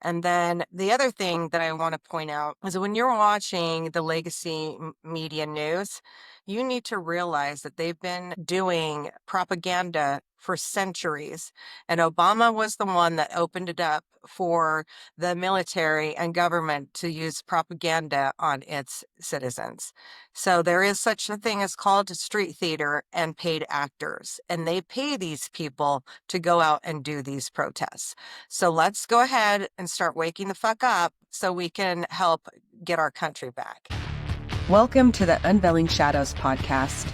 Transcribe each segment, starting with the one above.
And then the other thing that I want to point out is when you're watching the legacy media news, you need to realize that they've been doing propaganda for centuries. And Obama was the one that opened it up for the military and government to use propaganda on its citizens. So there is such a thing as called street theater and paid actors, and they pay these people to go out and do these protests. So let's go ahead and start waking the fuck up so we can help get our country back. Welcome to the Unveiling Shadows podcast.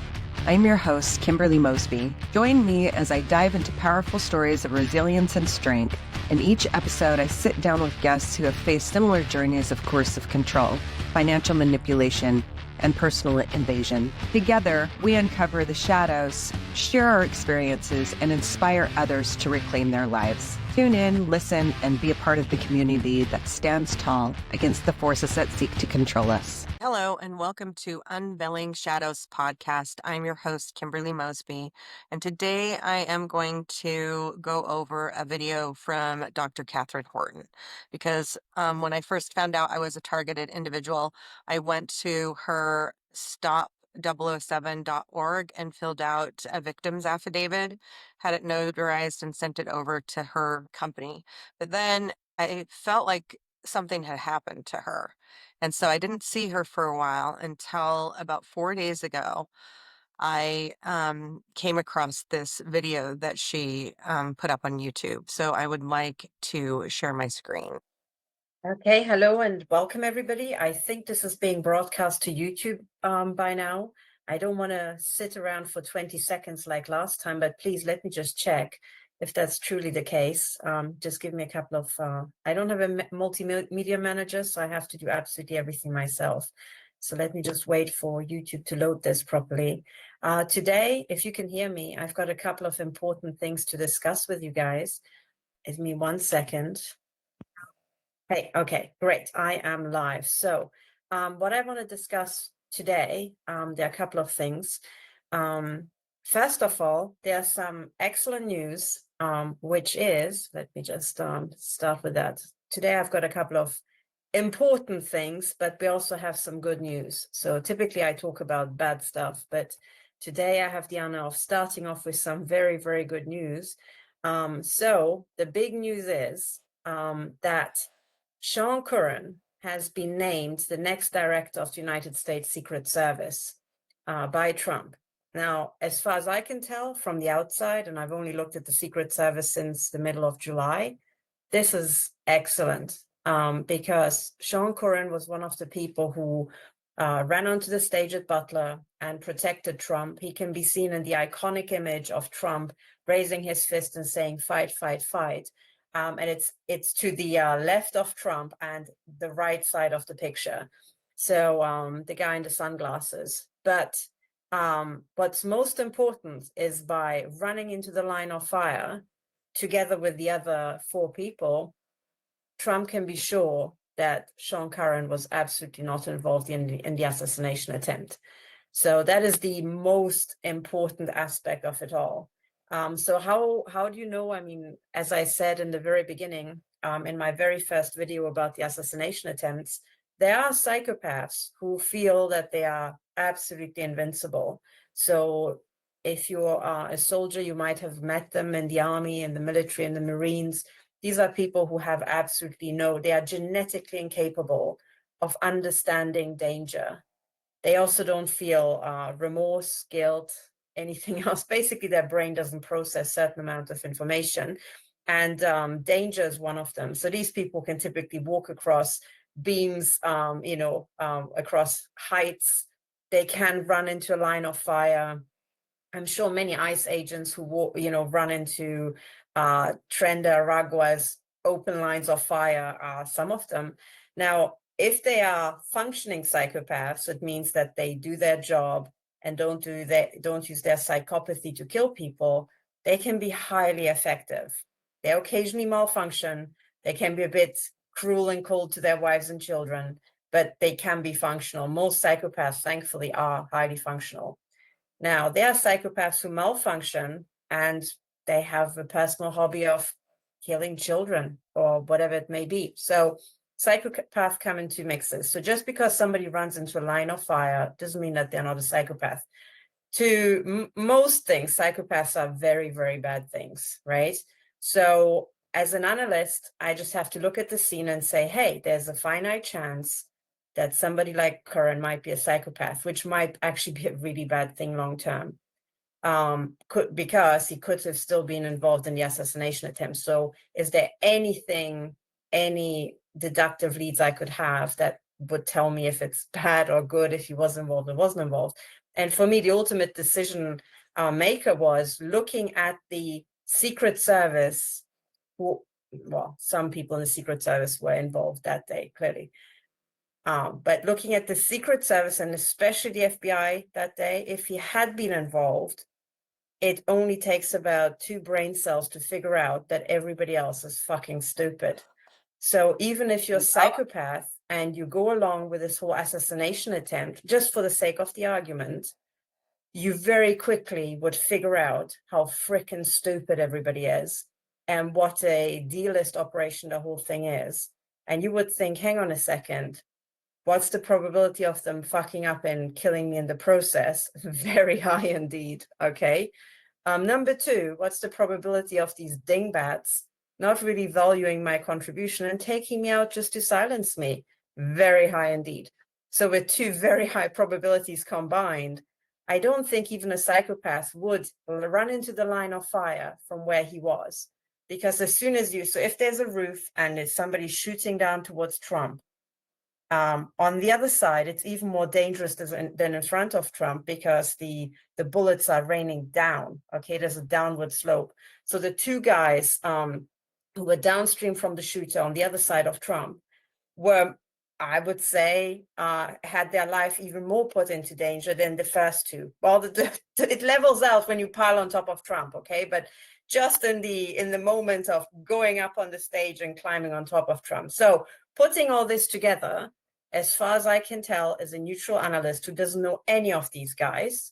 I'm your host, Kimberly Mosby. Join me as I dive into powerful stories of resilience and strength. In each episode, I sit down with guests who have faced similar journeys of coercive control, financial manipulation, and personal invasion. Together, we uncover the shadows, share our experiences, and inspire others to reclaim their lives. Tune in, listen, and be a part of the community that stands tall against the forces that seek to control us. Hello, and welcome to Unveiling Shadows podcast. I'm your host, Kimberly Mosby, and today I am going to go over a video from Dr. Katherine Horton, because when I first found out I was a targeted individual, I went to her stop007.org and filled out a victim's affidavit, had it notarized, and sent it over to her company. But then I felt like something had happened to her. And so I didn't see her for a while until about 4 days ago. I came across this video that she put up on YouTube. So I would like to share my screen. Okay, hello and welcome everybody. I think this is being broadcast to YouTube by now. I don't want to sit around for 20 seconds like last time, but please let me just check if that's truly the case. Just give me a couple of, I don't have a multimedia manager, so I have to do absolutely everything myself. So let me just wait for YouTube to load this properly. Today, if you can hear me, I've got a couple of important things to discuss with you guys. Give me 1 second. Hey, okay, great. I am live. So what I want to discuss today, there are a couple of things. First of all, there's some excellent news, which is, let me just start with that. Today, I've got a couple of important things, but we also have some good news. So typically I talk about bad stuff, but today I have the honor of starting off with some very, very good news. So the big news is that Sean Curran has been named the next director of the United States Secret Service by Trump. Now, as far as I can tell from the outside, and I've only looked at the Secret Service since the middle of July, this is excellent because Sean Curran was one of the people who ran onto the stage at Butler and protected Trump. He can be seen in the iconic image of Trump raising his fist and saying, "Fight, fight, fight." And it's to the left of Trump and the right side of the picture. So the guy in the sunglasses. But what's most important is by running into the line of fire together with the other four people, Trump can be sure that Sean Curran was absolutely not involved in the assassination attempt. So that is the most important aspect of it all. So how do you know? I mean, as I said in the very beginning, in my very first video about the assassination attempts, there are psychopaths who feel that they are absolutely invincible. So if you are a soldier, you might have met them in the army, in the military, in the Marines. These are people who have absolutely they are genetically incapable of understanding danger. They also don't feel remorse, guilt, anything else. Basically, their brain doesn't process certain amount of information, and danger is one of them. So these people can typically walk across beams, across heights. They can run into a line of fire. I'm sure many ICE agents who run into Trenda, Aragua's open lines of fire are some of them. Now, if they are functioning psychopaths, it means that they do their job and don't use their psychopathy to kill people. They can be highly effective. They occasionally malfunction. They can be a bit cruel and cold to their wives and children, but they can be functional. Most psychopaths, thankfully, are highly functional. Now, there are psychopaths who malfunction and they have a personal hobby of killing children or whatever it may be. So psychopath come into mixes. So just because somebody runs into a line of fire doesn't mean that they're not a psychopath. To most things, psychopaths are very, very bad things, right? So as an analyst, I just have to look at the scene and say, hey, there's a finite chance that somebody like Curran might be a psychopath, which might actually be a really bad thing long term. Because he could have still been involved in the assassination attempt. So is there anything, any deductive leads I could have that would tell me if it's bad or good, if he was involved or wasn't involved? And for me, the ultimate decision maker was looking at the Secret Service, who, well, some people in the Secret Service were involved that day, clearly. But looking at the Secret Service and especially the FBI that day, if he had been involved, it only takes about 2 brain cells to figure out that everybody else is fucking stupid. So even if you're a psychopath and you go along with this whole assassination attempt, just for the sake of the argument, you very quickly would figure out how freaking stupid everybody is and what a D-list operation the whole thing is. And you would think, hang on a second, what's the probability of them fucking up and killing me in the process? Very high indeed, okay? Number 2, what's the probability of these dingbats not really valuing my contribution and taking me out just to silence me? Very high indeed. So with 2 very high probabilities combined, I don't think even a psychopath would run into the line of fire from where he was. Because as soon as so if there's a roof and it's somebody shooting down towards Trump, on the other side, it's even more dangerous than in front of Trump because the bullets are raining down. Okay, there's a downward slope. So the 2 guys who were downstream from the shooter on the other side of Trump were, I would say, had their life even more put into danger than the first 2. Well, it levels out when you pile on top of Trump, okay? But just in the moment of going up on the stage and climbing on top of Trump. So putting all this together, as far as I can tell, as a neutral analyst who doesn't know any of these guys,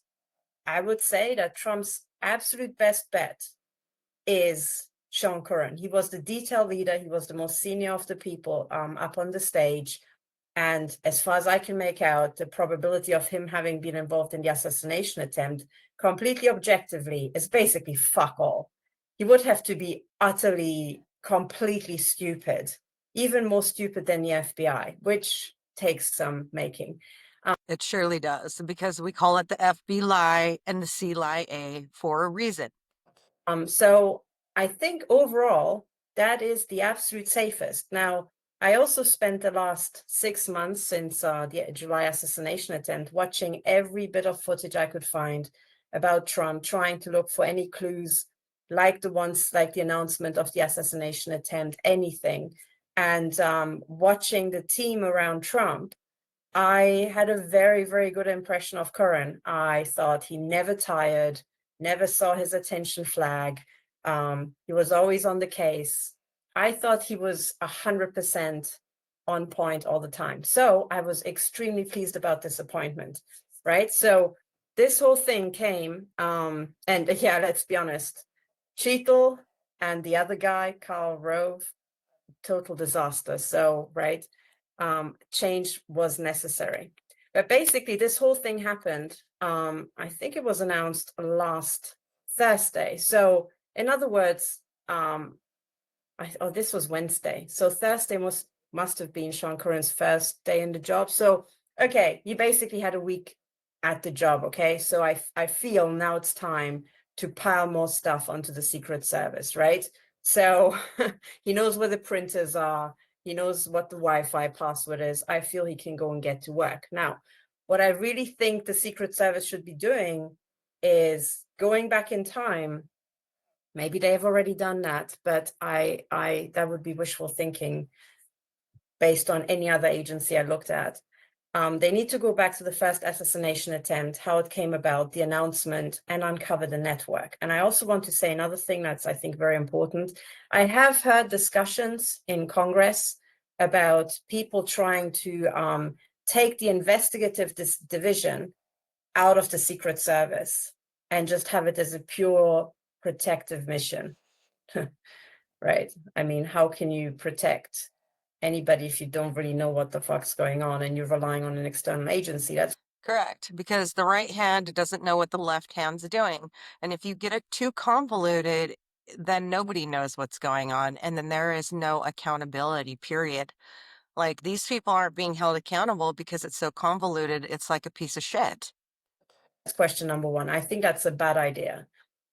I would say that Trump's absolute best bet is Sean Curran. He was the detail leader. He was the most senior of the people up on the stage. And as far as I can make out, the probability of him having been involved in the assassination attempt, completely objectively, is basically fuck all. He would have to be utterly, completely stupid, even more stupid than the FBI, which takes some making. It surely does, because we call it the FB lie and the C lie A for a reason. So I think overall, that is the absolute safest. Now, I also spent the last 6 months since the July assassination attempt watching every bit of footage I could find about Trump, trying to look for any clues like the ones, like the announcement of the assassination attempt, anything. And watching the team around Trump, I had a very, very good impression of Curran. I thought he never tired, never saw his attention flag. He was always on the case. I thought he was 100% on point all the time. So I was extremely pleased about this appointment, right? So this whole thing came, and yeah, let's be honest, Cheetle and the other guy, Karl Rove, total disaster. So, right, change was necessary. But basically, this whole thing happened. I think it was announced last Thursday. So, in other words, this was Wednesday. So Thursday must have been Sean Curran's first day in the job. So, okay, you basically had a week at the job. Okay, so I feel now it's time to pile more stuff onto the Secret Service, right? So he knows where the printers are. He knows what the Wi-Fi password is. I feel he can go and get to work. Now, what I really think the Secret Service should be doing is going back in time. Maybe they've already done that, but that would be wishful thinking based on any other agency I looked at. They need to go back to the first assassination attempt, how it came about, the announcement, and uncover the network. And I also want to say another thing that's, I think, very important. I have heard discussions in Congress about people trying to take the investigative division out of the Secret Service and just have it as a pure protective mission. right? I mean, how can you protect anybody if you don't really know what the fuck's going on and you're relying on an external agency? That's Correct, because the right hand doesn't know what the left hand's doing. And if you get it too convoluted, then nobody knows what's going on. And then there is no accountability, period. Like these people aren't being held accountable because it's so convoluted. It's like a piece of shit. question number one. I think that's a bad idea.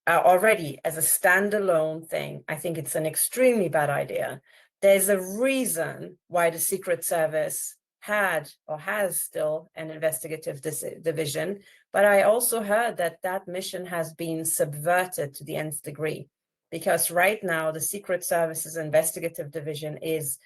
Already, as a standalone thing, I think it's an extremely bad idea. There's a reason why the Secret Service had or has still an investigative division, but I also heard that that mission has been subverted to the nth degree, because right now the Secret Service's investigative division is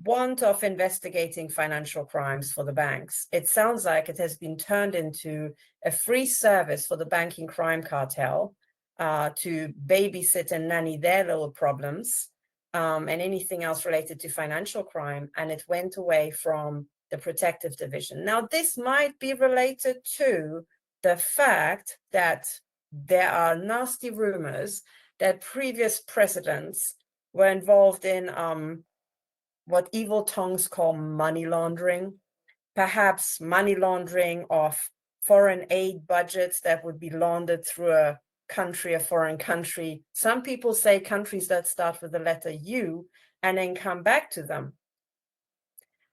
want of investigating financial crimes for the banks. It sounds like it has been turned into a free service for the banking crime cartel to babysit and nanny their little problems and anything else related to financial crime. And it went away from the protective division. Now, this might be related to the fact that there are nasty rumors that previous presidents were involved in what evil tongues call money laundering, perhaps money laundering of foreign aid budgets that would be laundered through a foreign country. Some people say countries that start with the letter U and then come back to them.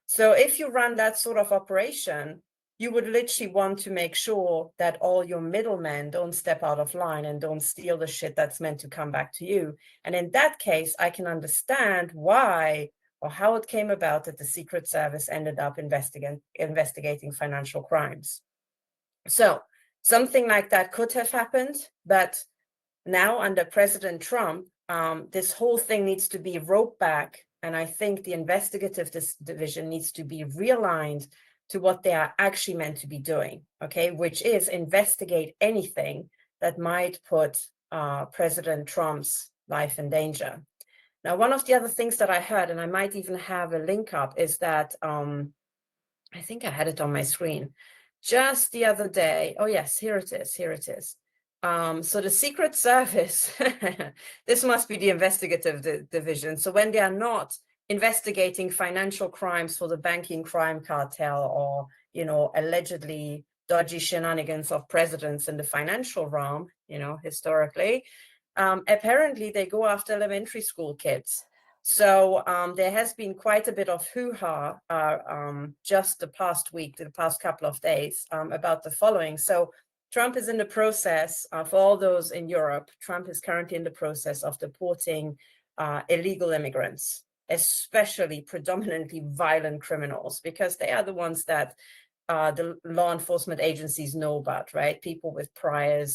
So if you run that sort of operation, you would literally want to make sure that all your middlemen don't step out of line and don't steal the shit that's meant to come back to you. And in that case, I can understand why or how it came about that the Secret Service ended up investigating financial crimes. So something like that could have happened, but now under President Trump, this whole thing needs to be roped back. And I think the investigative division needs to be realigned to what they are actually meant to be doing, okay, which is investigate anything that might put President Trump's life in danger. Now, one of the other things that I heard, and I might even have a link up, is that I think I had it on my screen just the other day. Oh, yes, here it is. Here it is. So the Secret Service, this must be the investigative division. So when they are not investigating financial crimes for the banking crime cartel or, you know, allegedly dodgy shenanigans of presidents in the financial realm, you know, historically, apparently they go after elementary school kids. So there has been quite a bit of hoo-ha just the past week, the past couple of days about the following. So Trump is in the process, for all those in Europe, Trump is currently in the process of deporting illegal immigrants, especially predominantly violent criminals, because they are the ones that the law enforcement agencies know about, right? People with prior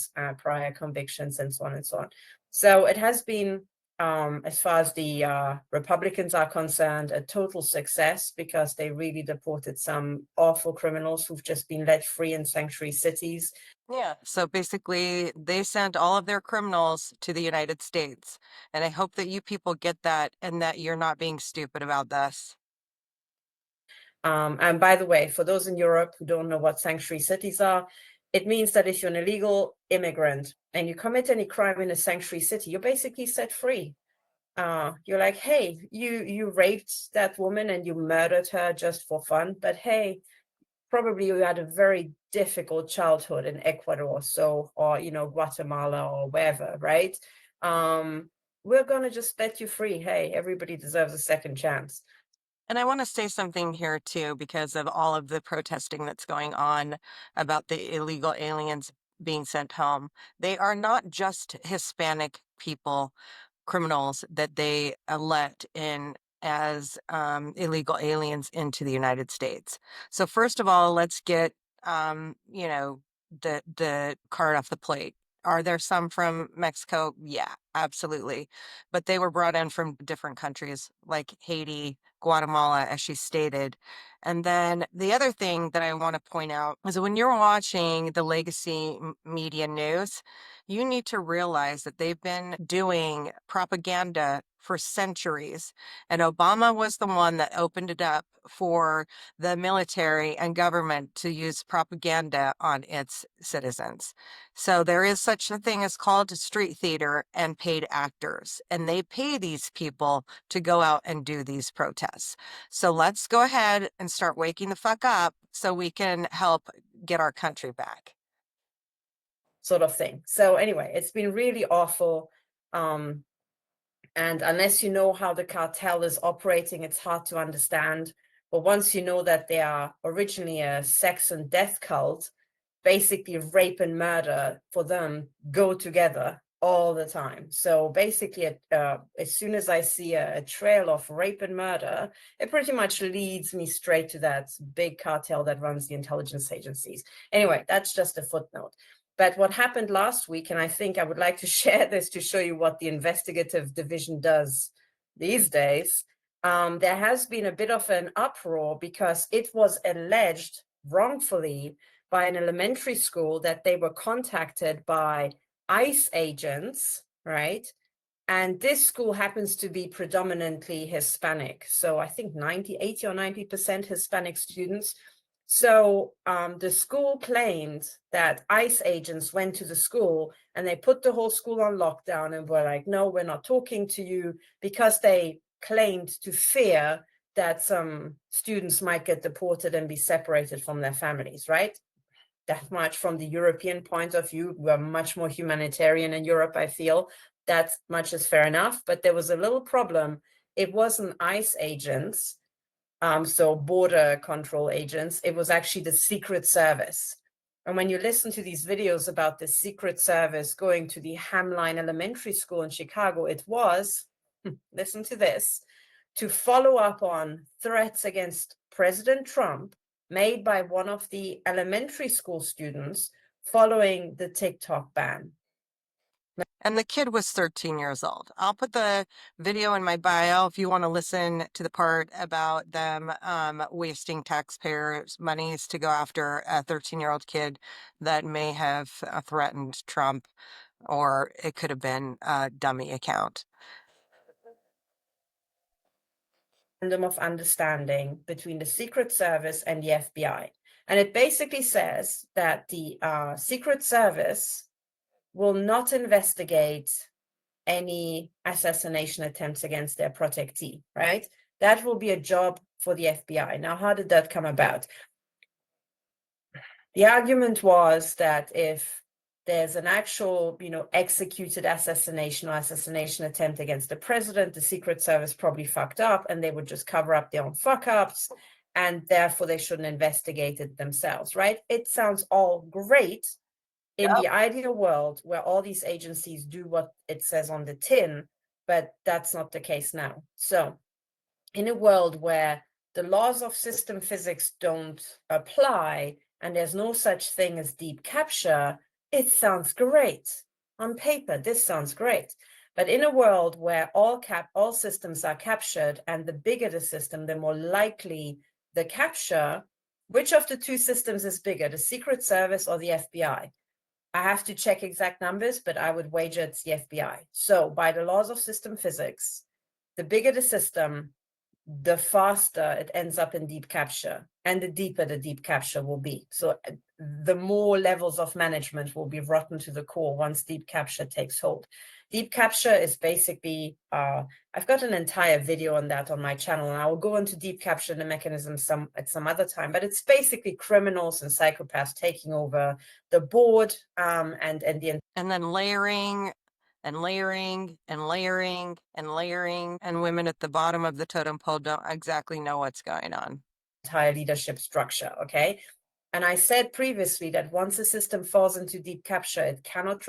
convictions and so on and so on. So it has been, as far as the Republicans are concerned, a total success because they really deported some awful criminals who've just been let free in sanctuary cities. Yeah. So basically, they sent all of their criminals to the United States. And I hope that you people get that and that you're not being stupid about this. And by the way, for those in Europe who don't know what sanctuary cities are, it means that if you're an illegal immigrant and you commit any crime in a sanctuary city, you're basically set free. You're like, hey, you raped that woman and you murdered her just for fun, but hey, probably you had a very difficult childhood in Ecuador or so, or you know, Guatemala or wherever, right? We're gonna just let you free. Hey, everybody deserves a second chance. And I want to say something here too, because of all of the protesting that's going on about the illegal aliens being sent home. They are not just Hispanic people, criminals that they let in as illegal aliens into the United States. So first of all, let's get you know, the card off the plate. Are there some from Mexico? Yeah, absolutely. But they were brought in from different countries like Haiti, Guatemala, as she stated. And then the other thing that I want to point out is when you're watching the legacy media news, you need to realize that they've been doing propaganda for centuries. And Obama was the one that opened it up for the military and government to use propaganda on its citizens. So there is such a thing as called street theater, and paid actors, and they pay these people to go out and do these protests. So let's go ahead and start waking the fuck up so we can help get our country back. Sort of thing. So anyway, it's been really awful. And unless you know how the cartel is operating, it's hard to understand. But once you know that they are originally a sex and death cult, basically rape and murder for them go together all the time. So basically, as soon as I see a trail of rape and murder, it pretty much leads me straight to that big cartel that runs the intelligence agencies. Anyway, that's just a footnote. But what happened last week, and I think I would like to share this to show you what the investigative division does these days, there has been a bit of an uproar because it was alleged wrongfully by an elementary school that they were contacted by ICE agents, right? And this school happens to be predominantly Hispanic. So I think 80 or 90% Hispanic students. So the school claimed that ICE agents went to the school and they put the whole school on lockdown and were like, no, we're not talking to you, because they claimed to fear that some students might get deported and be separated from their families, right? That much from the European point of view. We're much more humanitarian in Europe, I feel. That much is fair enough. But there was a little problem. It wasn't ICE agents, so border control agents. It was actually the Secret Service. And when you listen to these videos about the Secret Service going to the Hamline Elementary School in Chicago, it was, listen to this, to follow up on threats against President Trump made by one of the elementary school students following the TikTok ban. And the kid was 13 years old. I'll put the video in my bio if you want to listen to the part about them wasting taxpayers' monies to go after a 13-year-old kid that may have threatened Trump, or it could have been a dummy account. Of understanding between the Secret Service and the FBI. And it basically says that the Secret Service will not investigate any assassination attempts against their protectee, right? That will be a job for the FBI. Now, how did that come about? The argument was that if there's an actual, executed assassination or assassination attempt against the president, the Secret Service probably fucked up and they would just cover up their own fuck ups, and therefore they shouldn't investigate it themselves, right? It sounds all great in the ideal world where all these agencies do what it says on the tin, but that's not the case now. So in a world where the laws of system physics don't apply and there's no such thing as deep capture, it sounds great. On paper, this sounds great. But in a world where all systems are captured, and the bigger the system, the more likely the capture, which of the two systems is bigger, the Secret Service or the FBI? I have to check exact numbers, but I would wager it's the FBI. So by the laws of system physics, the bigger the system, the faster it ends up in deep capture, and the deeper the deep capture will be. So the more levels of management will be rotten to the core once deep capture takes hold. Deep capture is basically, I've got an entire video on that on my channel, and I will go into deep capture and the mechanism at some other time, but it's basically criminals and psychopaths taking over the board and then layering and layering and layering and layering, and women at the bottom of the totem pole don't exactly know what's going on. Entire leadership structure, okay? And I said previously that once a system falls into deep capture, it cannot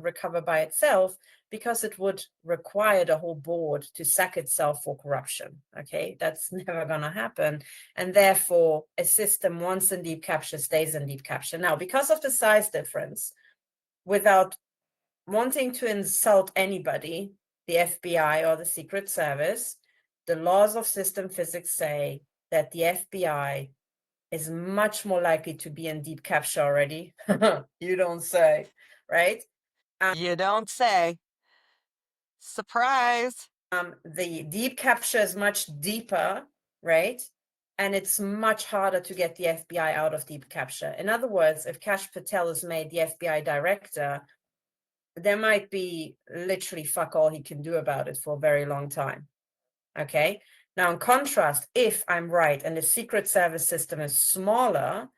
recover by itself, because it would require the whole board to sack itself for corruption, okay? That's never gonna happen. And therefore, a system once in deep capture stays in deep capture. Now, because of the size difference, without wanting to insult anybody, the FBI or the Secret Service, the laws of system physics say that the FBI is much more likely to be in deep capture already. You don't say, right? You don't say. Surprise. The deep capture is much deeper, right? And it's much harder to get the FBI out of deep capture. In other words, if Kash Patel is made the FBI director, there might be literally fuck all he can do about it for a very long time. Okay. Now, in contrast, if I'm right and the Secret Service system is smaller,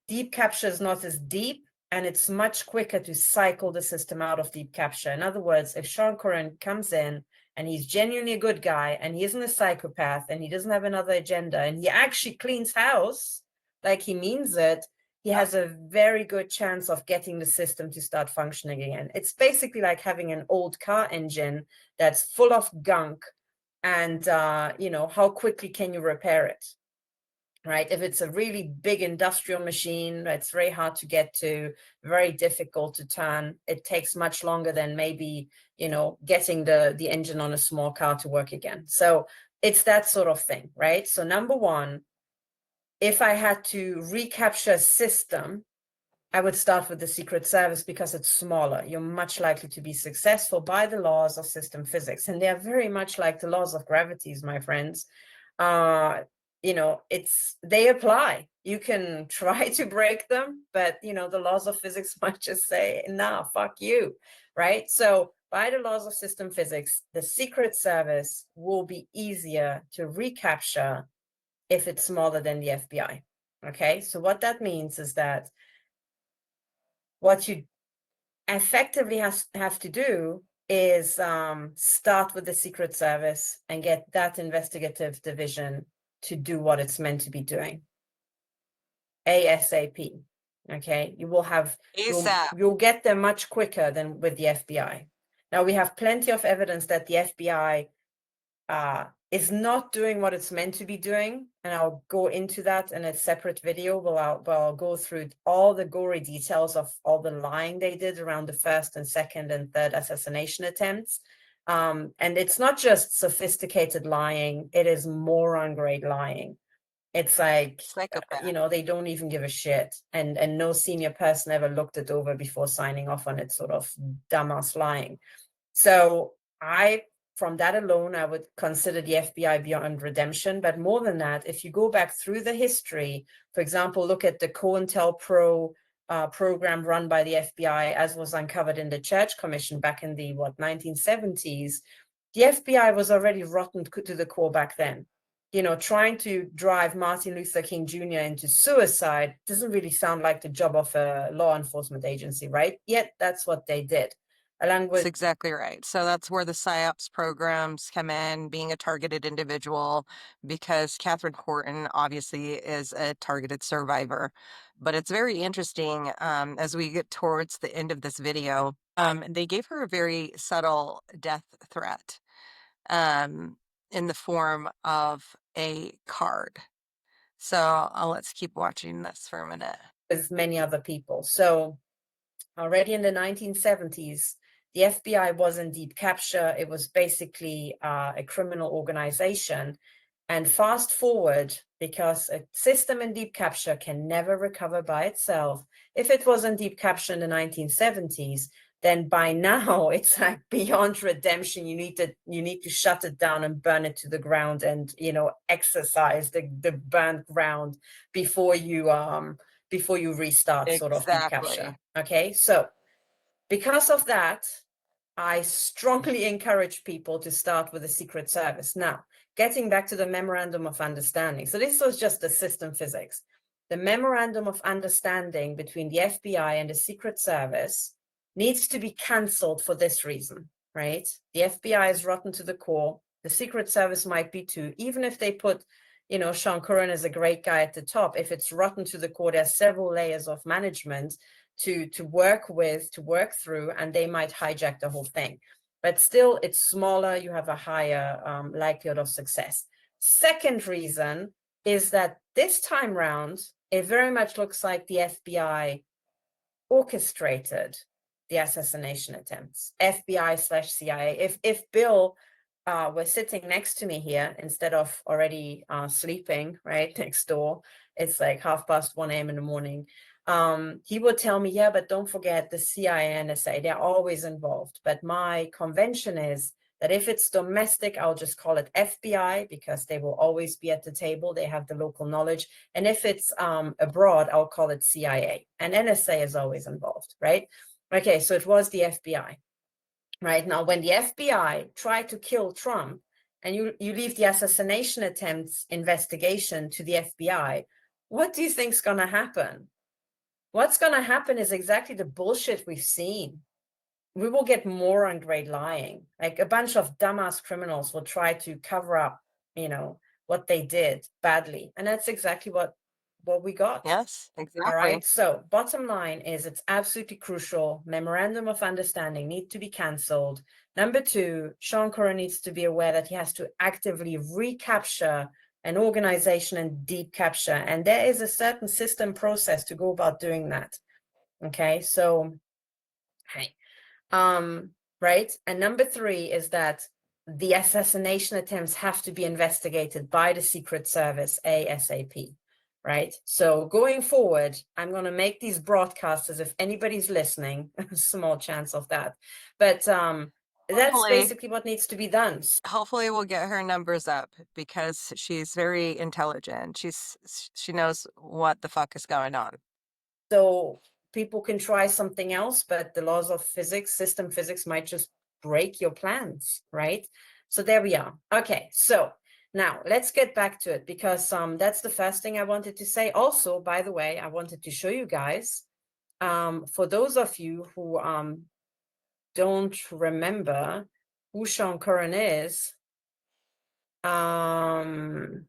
deep capture is not as deep, and it's much quicker to cycle the system out of deep capture. In other words, if Sean Curran comes in and he's genuinely a good guy and he isn't a psychopath and he doesn't have another agenda and he actually cleans house like he means it, he has a very good chance of getting the system to start functioning again. It's basically like having an old car engine that's full of gunk, and how quickly can you repair it? Right? If it's a really big industrial machine, it's very hard to get to, very difficult to turn. It takes much longer than maybe, getting the engine on a small car to work again. So it's that sort of thing, right? So number one, if I had to recapture a system, I would start with the Secret Service because it's smaller. You're much likely to be successful by the laws of system physics. And they are very much like the laws of gravities, my friends. They apply. You can try to break them, but the laws of physics might just say, nah, fuck you, right? So by the laws of system physics, the Secret Service will be easier to recapture if it's smaller than the FBI. Okay, so what that means is that what you effectively have to do is start with the Secret Service and get that investigative division to do what it's meant to be doing ASAP. Okay, you will have ASAP. you'll get there much quicker than with the FBI. Now, we have plenty of evidence that the FBI is not doing what it's meant to be doing, and I'll go into that in a separate video where I'll go through all the gory details of all the lying they did around the first and second and third assassination attempts. And it's not just sophisticated lying, it is moron grade lying. It's like, Psychopath. they don't even give a shit, and no senior person ever looked it over before signing off on it, sort of dumbass lying. So from that alone, I would consider the FBI beyond redemption. But more than that, if you go back through the history, for example, look at the COINTELPRO program run by the FBI, as was uncovered in the Church Commission back in the 1970s, the FBI was already rotten to the core back then. Trying to drive Martin Luther King Jr. into suicide doesn't really sound like the job of a law enforcement agency, right? Yet that's what they did. That's exactly right. So that's where the PSYOPs programs come in, being a targeted individual, because Katherine Horton obviously is a targeted survivor. But it's very interesting as we get towards the end of this video. They gave her a very subtle death threat in the form of a card. So let's keep watching this for a minute. With many other people. So already in the 1970s, the FBI was in deep capture. It was basically a criminal organization. And fast forward, because a system in deep capture can never recover by itself. If it was in deep capture in the 1970s, then by now it's like beyond redemption. You need to shut it down and burn it to the ground, and exercise the burnt ground before you restart sort of deep capture. Okay, so because of that, I strongly encourage people to start with the Secret Service. Now, getting back to the Memorandum of Understanding. So this was just the system physics. The Memorandum of Understanding between the FBI and the Secret Service needs to be cancelled for this reason, right? The FBI is rotten to the core. The Secret Service might be too, even if they put, Sean Curran is a great guy at the top. If it's rotten to the core, there's several layers of management to work through, and they might hijack the whole thing. But still, it's smaller. You have a higher likelihood of success. Second reason is that this time round, it very much looks like the FBI orchestrated the assassination attempts, FBI/CIA. If Bill were sitting next to me here instead of already sleeping right next door, it's like 1:30 a.m. in the morning, he would tell me, yeah, but don't forget the CIA and NSA, they're always involved. But my convention is that if it's domestic, I'll just call it FBI, because they will always be at the table. They have the local knowledge. And if it's abroad, I'll call it CIA. And NSA is always involved, right? Okay, so it was the FBI. right? Now, when the FBI tried to kill Trump, and you leave the assassination attempts investigation to the FBI, what do you think's going to happen? What's going to happen is exactly the bullshit we've seen. We will get more on grade lying. Like a bunch of dumbass criminals will try to cover up, what they did badly. And that's exactly what we got. Yes, All exactly. right. So bottom line is it's absolutely crucial. Memorandum of understanding needs to be cancelled. Number two, Sean Curran needs to be aware that he has to actively recapture an organization and deep capture. And there is a certain system process to go about doing that. Okay. So, hey. Right. And number three is that the assassination attempts have to be investigated by the Secret Service ASAP. Right. So going forward, I'm going to make these broadcasts as if anybody's listening, small chance of that. But that's Hopefully, basically what needs to be done. hopefully we'll get her numbers up because she's very intelligent. She knows what the fuck is going on. So people can try something else, but the laws of physics, system physics might just break your plans, right? So there we are. Okay, so now let's get back to it because that's the first thing I wanted to say. Also, by the way, I wanted to show you guys, for those of you who don't remember who Sean Curran is, in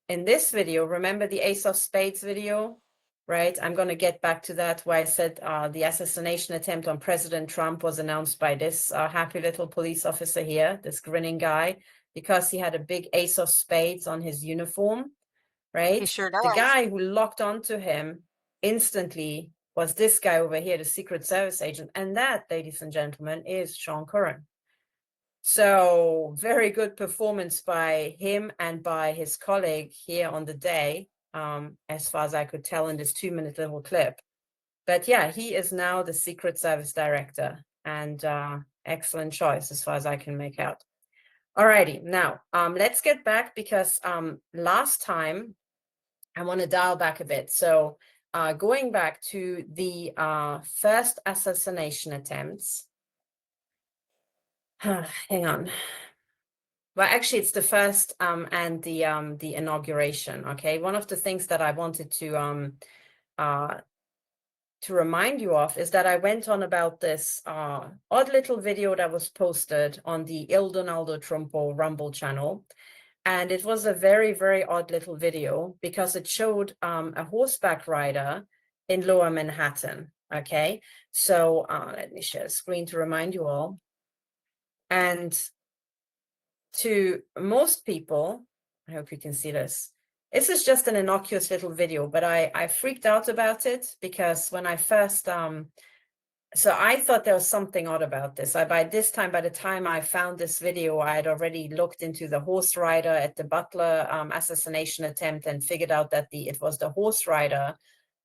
this video, remember the Ace of Spades video, right? I'm going to get back to that where I said the assassination attempt on President Trump was announced by this happy little police officer here, this grinning guy, because he had a big Ace of Spades on his uniform, right? He sure The does. guy who locked onto him instantly was this guy over here, the Secret Service agent. And that, ladies and gentlemen, is Sean Curran. So very good performance by him and by his colleague here on the day, as far as I could tell in this 2-minute little clip. But yeah, he is now the Secret Service director, and excellent choice as far as I can make out. Alrighty, now let's get back because last time I want to dial back a bit. So going back to the first assassination attempts. Hang on. Well, actually, it's the first and the inauguration. Okay, one of the things that I wanted to remind you of is that I went on about this odd little video that was posted on the Il Donaldo Trumpo Rumble channel. And it was a very, very odd little video because it showed a horseback rider in Lower Manhattan. Okay, so let me share a screen to remind you all. And to most people, I hope you can see this. This is just an innocuous little video, but I freaked out about it because when I first, so I thought there was something odd about this. By the time I found this video, I had already looked into the horse rider at the Butler assassination attempt and figured out that it was the horse rider,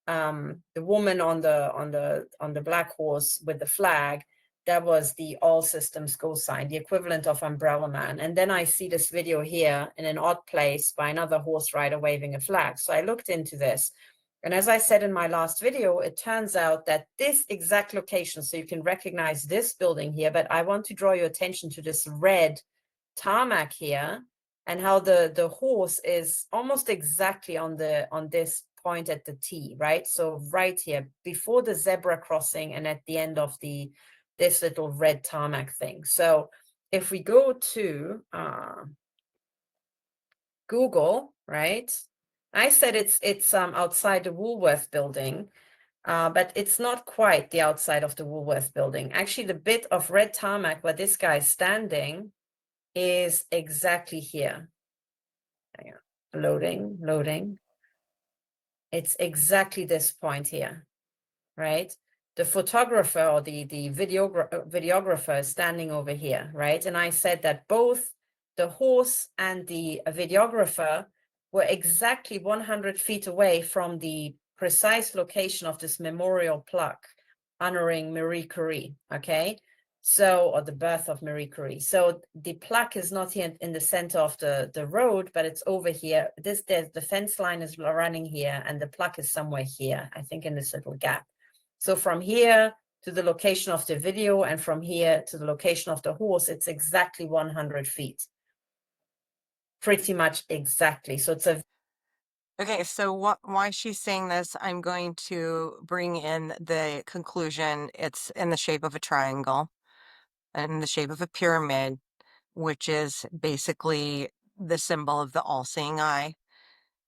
the woman on the black horse with the flag. That was the all systems go sign, the equivalent of Umbrella Man. And then I see this video here in an odd place by another horse rider waving a flag. So I looked into this. And as I said in my last video, it turns out that this exact location, so you can recognize this building here, but I want to draw your attention to this red tarmac here and how the horse is almost exactly on this point at the T, right? So right here, before the zebra crossing and at the end of this little red tarmac thing. So if we go to Google, right? I said it's outside the Woolworth building, but it's not quite the outside of the Woolworth building. Actually, the bit of red tarmac where this guy's standing is exactly here. Hang on. Loading. It's exactly this point here, right? The photographer or the videographer is standing over here, right? And I said that both the horse and the videographer were exactly 100 feet away from the precise location of this memorial plaque honoring Marie Curie, okay? So, or the birth of Marie Curie. So the plaque is not here in the center of the road, but it's over here. The fence line is running here and the plaque is somewhere here, I think in this little gap. So from here to the location of the video, and from here to the location of the horse, it's exactly 100 feet. Pretty much exactly. So it's a Okay, so why she's saying this, I'm going to bring in the conclusion. It's in the shape of a triangle and in the shape of a pyramid, which is basically the symbol of the all-seeing eye.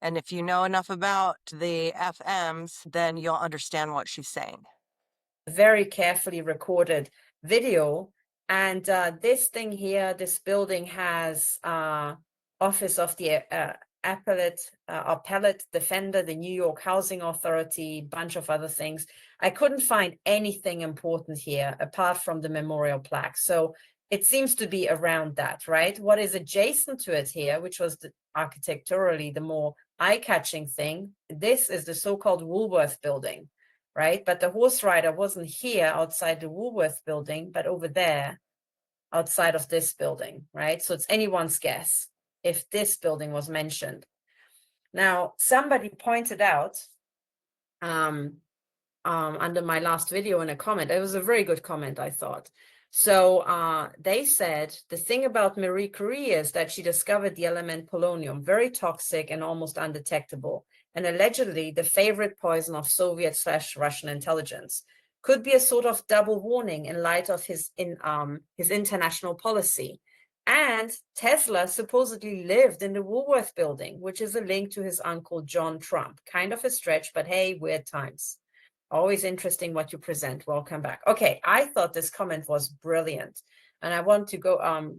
And if you know enough about the FMs, then you'll understand what she's saying. very carefully recorded video. And this thing here, this building has office of the appellate defender, the New York Housing Authority, bunch of other things. I couldn't find anything important here apart from the memorial plaque. So it seems to be around that, right? What is adjacent to it here, which was architecturally the more eye-catching thing, this is the so-called Woolworth building, right? But the horse rider wasn't here outside the Woolworth building, but over there outside of this building, right? So it's anyone's guess if this building was mentioned. Now, somebody pointed out under my last video in a comment, it was a very good comment, I thought. So they said the thing about Marie Curie is that she discovered the element polonium, very toxic and almost undetectable, and allegedly the favorite poison of Soviet/Russian intelligence. Could be a sort of double warning in light of his international policy. And Tesla supposedly lived in the Woolworth building, which is a link to his uncle John Trump. Kind of a stretch, but hey, weird times. Always interesting what you present. Welcome back. Okay, I thought this comment was brilliant, and I want to go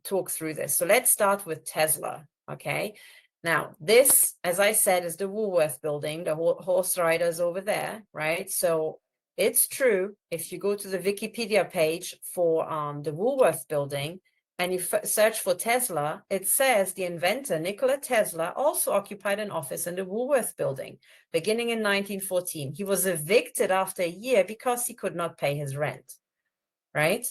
talk through this. So let's start with Tesla. Okay, now this, as I said, is the Woolworth building. The horse riders over there, right? So it's true. If you go to the Wikipedia page for the Woolworth building, and you search for Tesla, it says the inventor, Nikola Tesla, also occupied an office in the Woolworth building, beginning in 1914. He was evicted after a year because he could not pay his rent, right?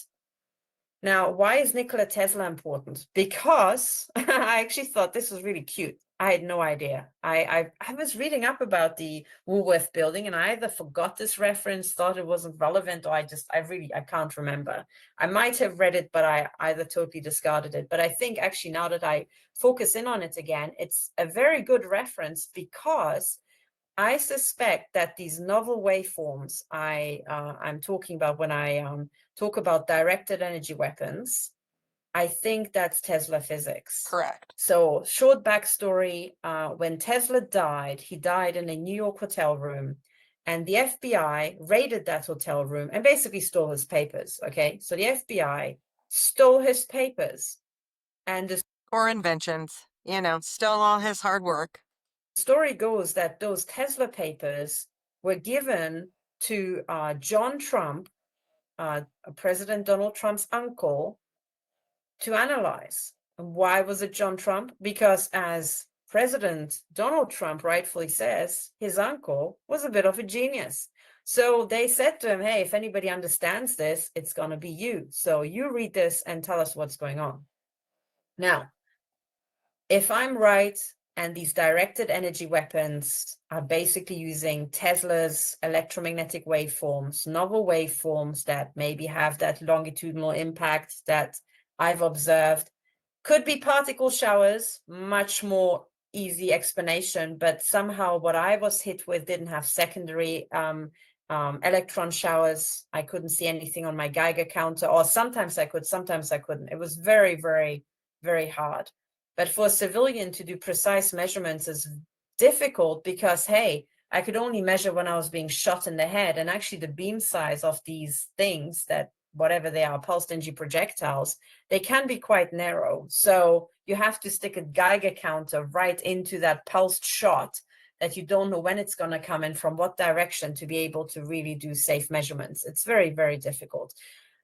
Now, why is Nikola Tesla important? Because I actually thought this was really cute. I had no idea. I was reading up about the Woolworth building, and I either forgot this reference, thought it wasn't relevant, or I can't remember. I might have read it, but I either totally discarded it. But I think actually now that I focus in on it again, it's a very good reference because I suspect that these novel waveforms I'm talking about when I talk about directed energy weapons, I think that's Tesla physics. Correct. So short backstory, when Tesla died, he died in a New York hotel room, and the FBI raided that hotel room and basically stole his papers, okay? So the FBI stole his papers, and the Or inventions, stole all his hard work. story goes that those Tesla papers were given to John Trump, President Donald Trump's uncle, to analyze. Why was it John Trump? Because as President Donald Trump rightfully says, his uncle was a bit of a genius. So they said to him, hey, if anybody understands this, it's going to be you. So you read this and tell us what's going on. Now, if I'm right, and these directed energy weapons are basically using Tesla's electromagnetic waveforms, novel waveforms that maybe have that longitudinal impact that I've observed. Could be particle showers, much more easy explanation, but somehow what I was hit with didn't have secondary electron showers. I couldn't see anything on my Geiger counter, or sometimes I could, sometimes I couldn't. It was very, very, very hard. But for a civilian to do precise measurements is difficult because, hey, I could only measure when I was being shot in the head. And actually the beam size of these things, that whatever they are, pulsed energy projectiles, they can be quite narrow. So you have to stick a Geiger counter right into that pulsed shot that you don't know when it's going to come and from what direction to be able to really do safe measurements. It's very, very difficult.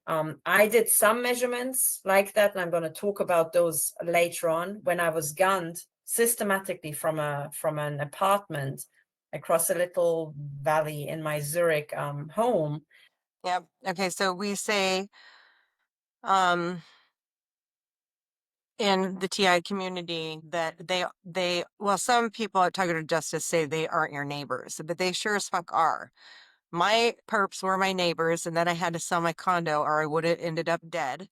I did some measurements like that, and I'm going to talk about those later on, when I was gunned systematically from an apartment across a little valley in my Zurich home. Yeah. Okay. So we say in the TI community that well, some people at Targeted Justice say they aren't your neighbors, but they sure as fuck are. My perps were my neighbors, and then I had to sell my condo or I would have ended up dead.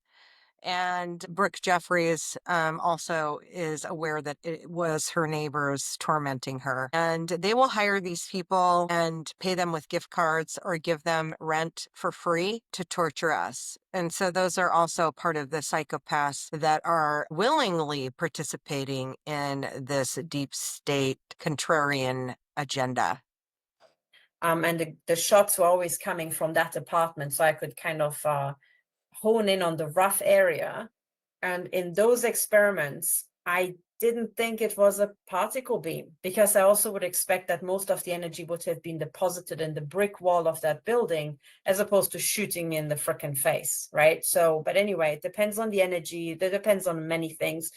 And Brooke Jeffries also is aware that it was her neighbors tormenting her. And they will hire these people and pay them with gift cards or give them rent for free to torture us. And so those are also part of the psychopaths that are willingly participating in this deep state contrarian agenda. And the shots were always coming from that apartment, so I could kind of hone in on the rough area. And in those experiments, I didn't think it was a particle beam, because I also would expect that most of the energy would have been deposited in the brick wall of that building, as opposed to shooting me in the frickin' face, right? So, but anyway, it depends on the energy. It depends on many things.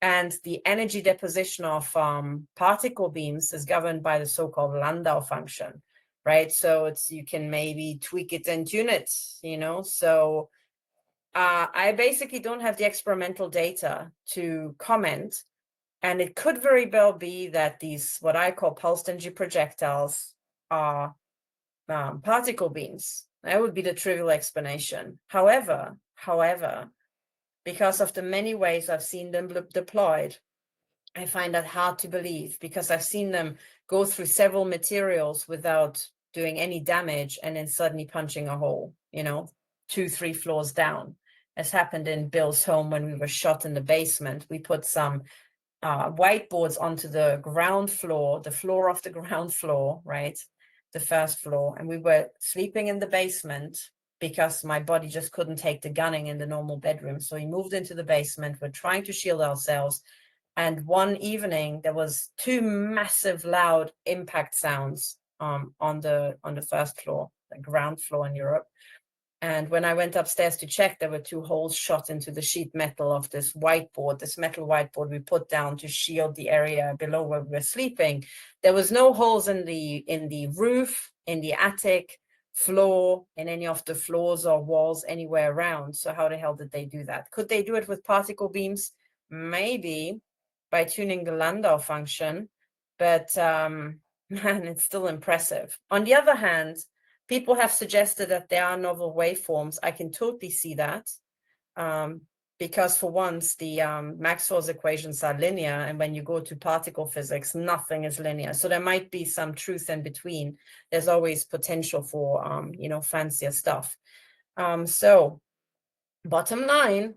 And the energy deposition of particle beams is governed by the so-called Landau function, right? So you can maybe tweak it and tune it, So I basically don't have the experimental data to comment. And it could very well be that these, what I call pulsed energy projectiles, are particle beams. That would be the trivial explanation. However, because of the many ways I've seen them deployed, I find that hard to believe, because I've seen them go through several materials without doing any damage and then suddenly punching a hole, 2-3 floors down. As happened in Bill's home when we were shot in the basement. We put some whiteboards onto the ground floor, the floor of the ground floor, right? The first floor. And we were sleeping in the basement because my body just couldn't take the gunning in the normal bedroom. So we moved into the basement. We're trying to shield ourselves. And one evening, there was 2 massive, loud impact sounds on the first floor, the ground floor in Europe. And when I went upstairs to check, there were 2 holes shot into the sheet metal of this whiteboard, this metal whiteboard we put down to shield the area below where we were sleeping. There was no holes in the roof, in the attic, floor, in any of the floors or walls anywhere around. So how the hell did they do that? Could they do it with particle beams? Maybe, by tuning the Landau function, but man, it's still impressive. On the other hand, people have suggested that there are novel waveforms. I can totally see that, because for once, the Maxwell's equations are linear, and when you go to particle physics, nothing is linear. So there might be some truth in between. There's always potential for, fancier stuff. So bottom line,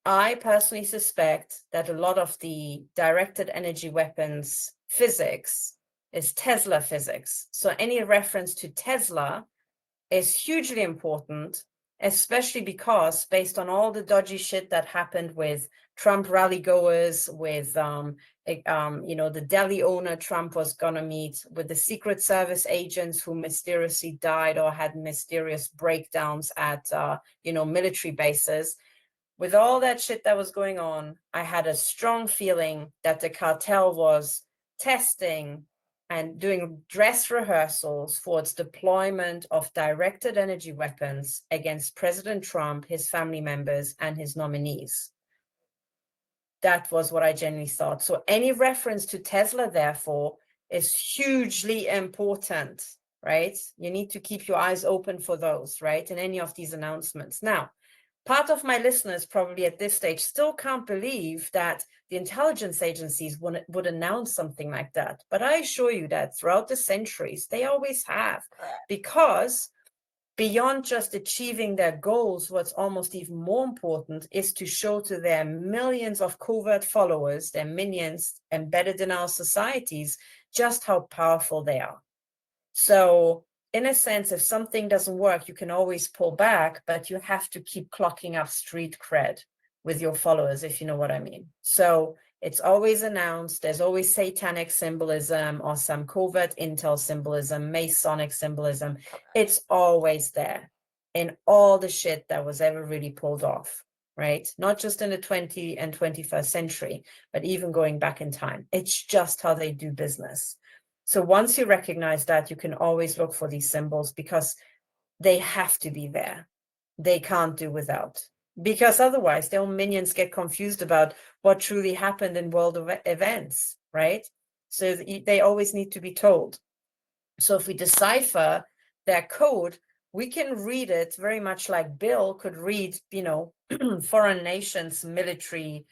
I personally suspect that a lot of the directed energy weapons physics is Tesla physics. So any reference to Tesla is hugely important, especially because based on all the dodgy shit that happened with Trump rally goers, with the deli owner Trump was gonna meet, with the Secret Service agents who mysteriously died or had mysterious breakdowns at military bases. With all that shit that was going on, I had a strong feeling that the cartel was testing and doing dress rehearsals for its deployment of directed energy weapons against President Trump, his family members, and his nominees. That was what I genuinely thought. So any reference to Tesla, therefore, is hugely important, right? You need to keep your eyes open for those, right? In any of these announcements. Now, part of my listeners probably at this stage still can't believe that the intelligence agencies would announce something like that. But I assure you that throughout the centuries, they always have. Because beyond just achieving their goals, what's almost even more important is to show to their millions of covert followers, their minions embedded in our societies, just how powerful they are. So in a sense, if something doesn't work, you can always pull back, but you have to keep clocking up street cred with your followers, if you know what I mean. So it's always announced. There's always satanic symbolism or some covert intel symbolism, Masonic symbolism. It's always there in all the shit that was ever really pulled off, right? Not just in the 20th and 21st century, but even going back in time. It's just how they do business. So once you recognize that, you can always look for these symbols because they have to be there. They can't do without. Because otherwise, their own minions get confused about what truly happened in world events, right? So they always need to be told. So if we decipher their code, we can read it very much like Bill could read, foreign nations' military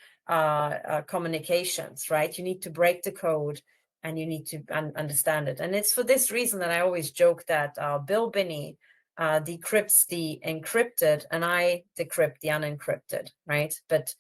communications, right? You need to break the code and you need to understand it. And it's for this reason that I always joke that Bill Binney decrypts the encrypted and I decrypt the unencrypted, right? But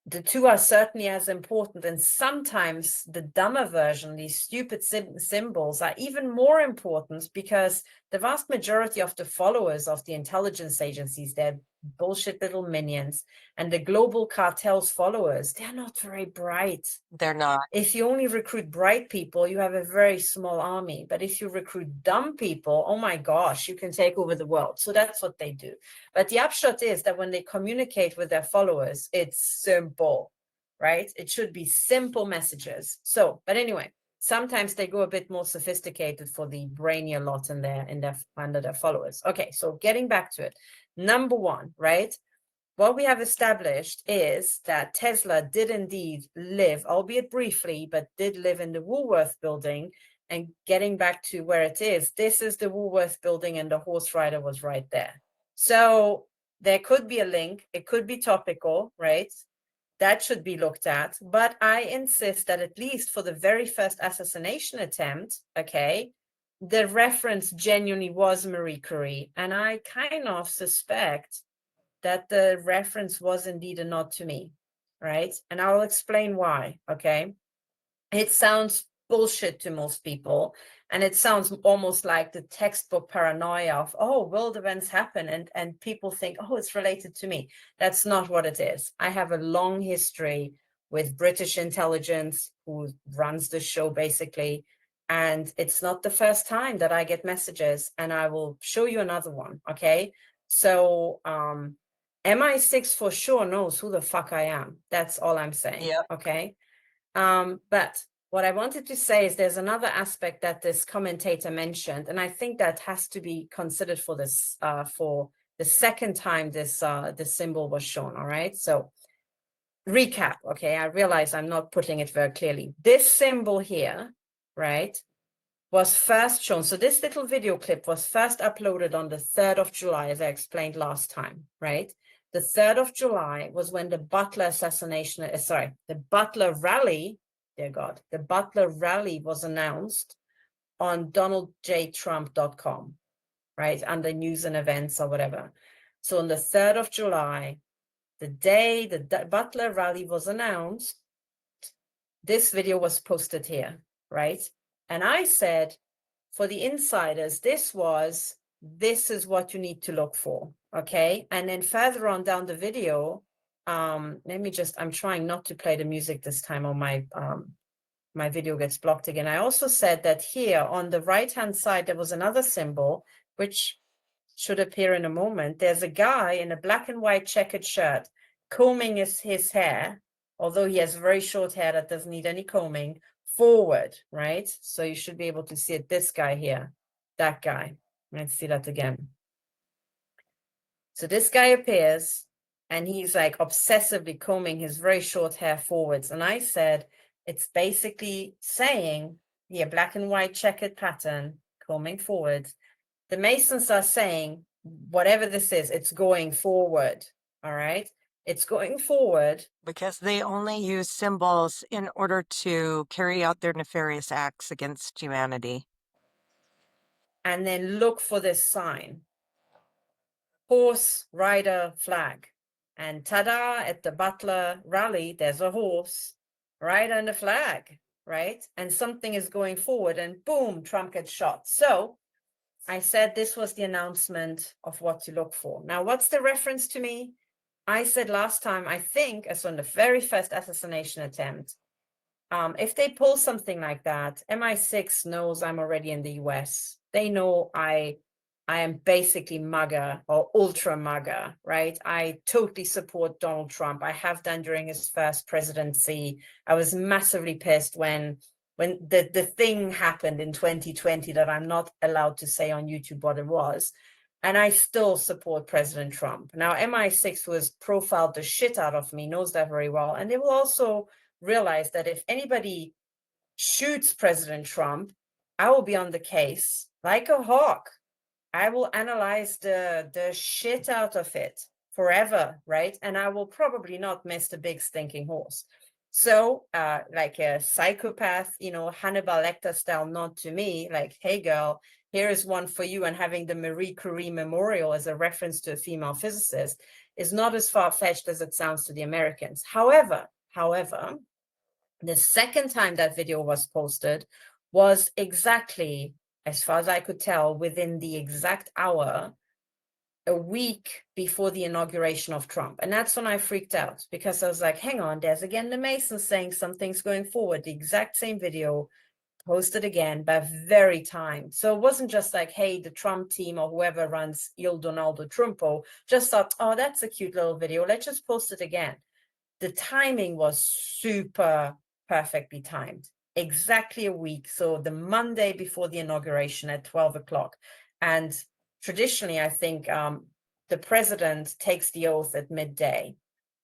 the two are certainly as important, and sometimes the dumber version, these stupid symbols, are even more important because the vast majority of the followers of the intelligence agencies, they're bullshit little minions, and the global cartel's followers, they're not very bright. They're not. If you only recruit bright people, you have a very small army. But if you recruit dumb people, oh my gosh, you can take over the world. So that's what they do. But the upshot is that when they communicate with their followers, it's simple, right? It should be simple messages. So, but anyway, sometimes they go a bit more sophisticated for the brainier lot under their followers. Okay, so getting back to it. Number one, right? What we have established is that Tesla did indeed live, albeit briefly, but did live in the Woolworth building. And getting back to where it is, this is the Woolworth building and the horse rider was right there. So there could be a link. It could be topical, right? That should be looked at. But I insist that at least for the very first assassination attempt, okay, the reference genuinely was Marie Curie. And I kind of suspect that the reference was indeed a nod to me, right? And I'll explain why, okay? It sounds bullshit to most people, and it sounds almost like the textbook paranoia of, oh, world events happen, and people think, oh, it's related to me. That's not what it is. I have a long history with British intelligence, who runs the show basically, and it's not the first time that I get messages, and I will show you another one, okay? So, MI6 for sure knows who the fuck I am. That's all I'm saying. Yep. Okay. But what I wanted to say is there's another aspect that this commentator mentioned, and I think that has to be considered for this, for the second time this symbol was shown. All right. So recap. Okay. I realize I'm not putting it very clearly. This symbol here, right, was first shown. So this little video clip was first uploaded on the 3rd of July, as I explained last time, right? The 3rd of July was when the Butler assassination, the Butler rally, dear God, the Butler rally was announced on donaldjtrump.com, right? Under news and events or whatever. So on the 3rd of July, the day the Butler rally was announced, this video was posted here, right? And I said, for the insiders, this is what you need to look for, okay? And then further on down the video, I'm trying not to play the music this time, or my video gets blocked again. I also said that here on the right-hand side, there was another symbol, which should appear in a moment. There's a guy in a black and white checkered shirt combing his hair, although he has very short hair that doesn't need any combing, forward, right? So you should be able to see it. This guy here, that guy. Let's see that again. So this guy appears and he's like obsessively combing his very short hair forwards. And I said, it's basically saying, yeah, black and white checkered pattern, combing forwards. The Masons are saying, whatever this is, it's going forward. All right. It's going forward. Because they only use symbols in order to carry out their nefarious acts against humanity. And then look for this sign. Horse, rider, flag. And ta-da, at the Butler rally, there's a horse, rider, and a flag, right? And something is going forward, and boom, Trump gets shot. So I said this was the announcement of what to look for. Now, what's the reference to me? I said last time, I think, as on the very first assassination attempt, if they pull something like that, MI6 knows I'm already in the US. They know I am basically MAGA or ultra MAGA, right? I totally support Donald Trump. I have done during his first presidency. I was massively pissed when the thing happened in 2020 that I'm not allowed to say on YouTube what it was. And I still support President Trump. Now, MI6, who has profiled the shit out of me, knows that very well. And they will also realize that if anybody shoots President Trump, I will be on the case like a hawk. I will analyze the shit out of it forever, right? And I will probably not miss the big stinking horse. So, like a psychopath, Hannibal Lecter style nod to me, like, hey girl, here is one for you. And having the Marie Curie Memorial as a reference to a female physicist is not as far-fetched as it sounds to the Americans. However, the second time that video was posted was exactly, as far as I could tell, within the exact hour, a week before the inauguration of Trump. And that's when I freaked out, because I was like, hang on, there's again the Masons saying something's going forward. The exact same video posted again, but very timed. So it wasn't just like, hey, the Trump team or whoever runs Il Donaldo Trumpo just thought, oh, that's a cute little video, let's just post it again. The timing was super perfectly timed, exactly a week. So the Monday before the inauguration at 12 o'clock. And traditionally, I think the president takes the oath at midday,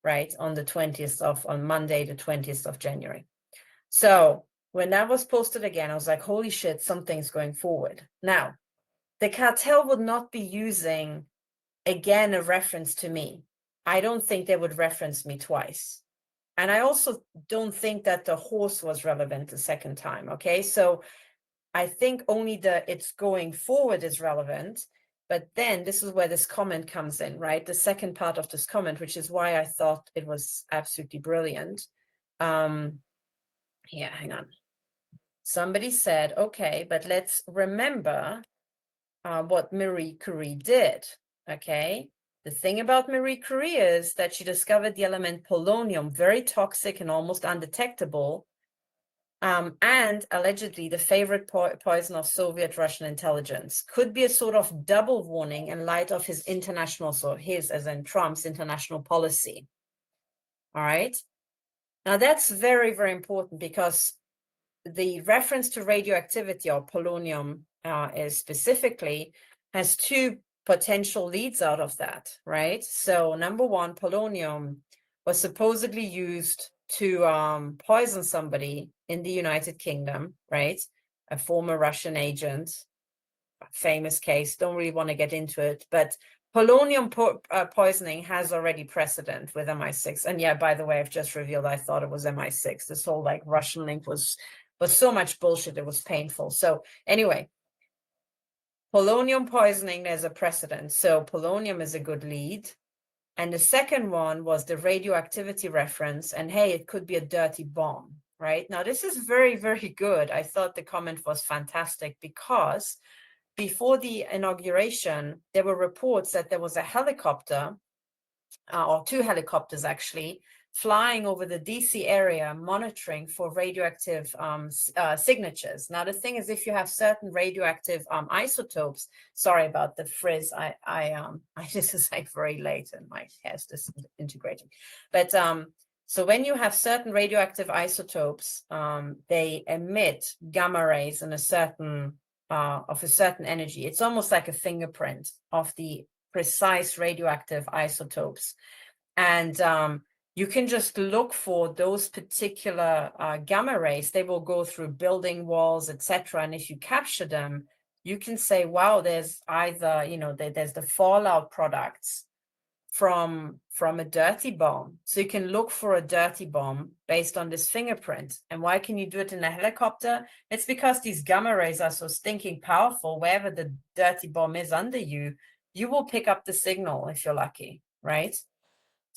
right? On Monday, the 20th of January. So when that was posted again, I was like, holy shit, something's going forward. Now, the cartel would not be using, again, a reference to me. I don't think they would reference me twice. And I also don't think that the horse was relevant the second time. Okay. So I think only the it's going forward is relevant. But then this is where this comment comes in, right? The second part of this comment, which is why I thought it was absolutely brilliant. Yeah, hang on. Somebody said, okay, but let's remember what Marie Curie did. Okay. The thing about Marie Curie is that she discovered the element polonium, very toxic and almost undetectable, and allegedly the favorite poison of Soviet Russian intelligence. Could be a sort of double warning in light of his international, so his as in Trump's international policy. All right. Now that's very, very important, because the reference to radioactivity or polonium is specifically has two potential leads out of that, right? So number one, polonium was supposedly used to poison somebody in the United Kingdom, right? A former Russian agent, famous case, don't really want to get into it, but polonium poisoning has already precedent with MI6. And yeah, by the way, I've just revealed I thought it was MI6. This whole like Russian link was so much bullshit, it was painful. So anyway, polonium poisoning, there's a precedent. So polonium is a good lead. And the second one was the radioactivity reference. And hey, it could be a dirty bomb, right? Now, this is very, very good. I thought the comment was fantastic, because before the inauguration, there were reports that there was a helicopter, or two helicopters actually, flying over the DC area, monitoring for radioactive signatures. Now, the thing is, if you have certain radioactive isotopes, sorry about the frizz. This is like very late and my hair's disintegrating. But so when you have certain radioactive isotopes, they emit gamma rays in a certain of a certain energy. It's almost like a fingerprint of the precise radioactive isotopes. And you can just look for those particular gamma rays. They will go through building walls, etc. And if you capture them, you can say, wow, there's either, there's the fallout products from a dirty bomb. So you can look for a dirty bomb based on this fingerprint. And why can you do it in a helicopter? It's because these gamma rays are so stinking powerful. Wherever the dirty bomb is under you, you will pick up the signal if you're lucky, right?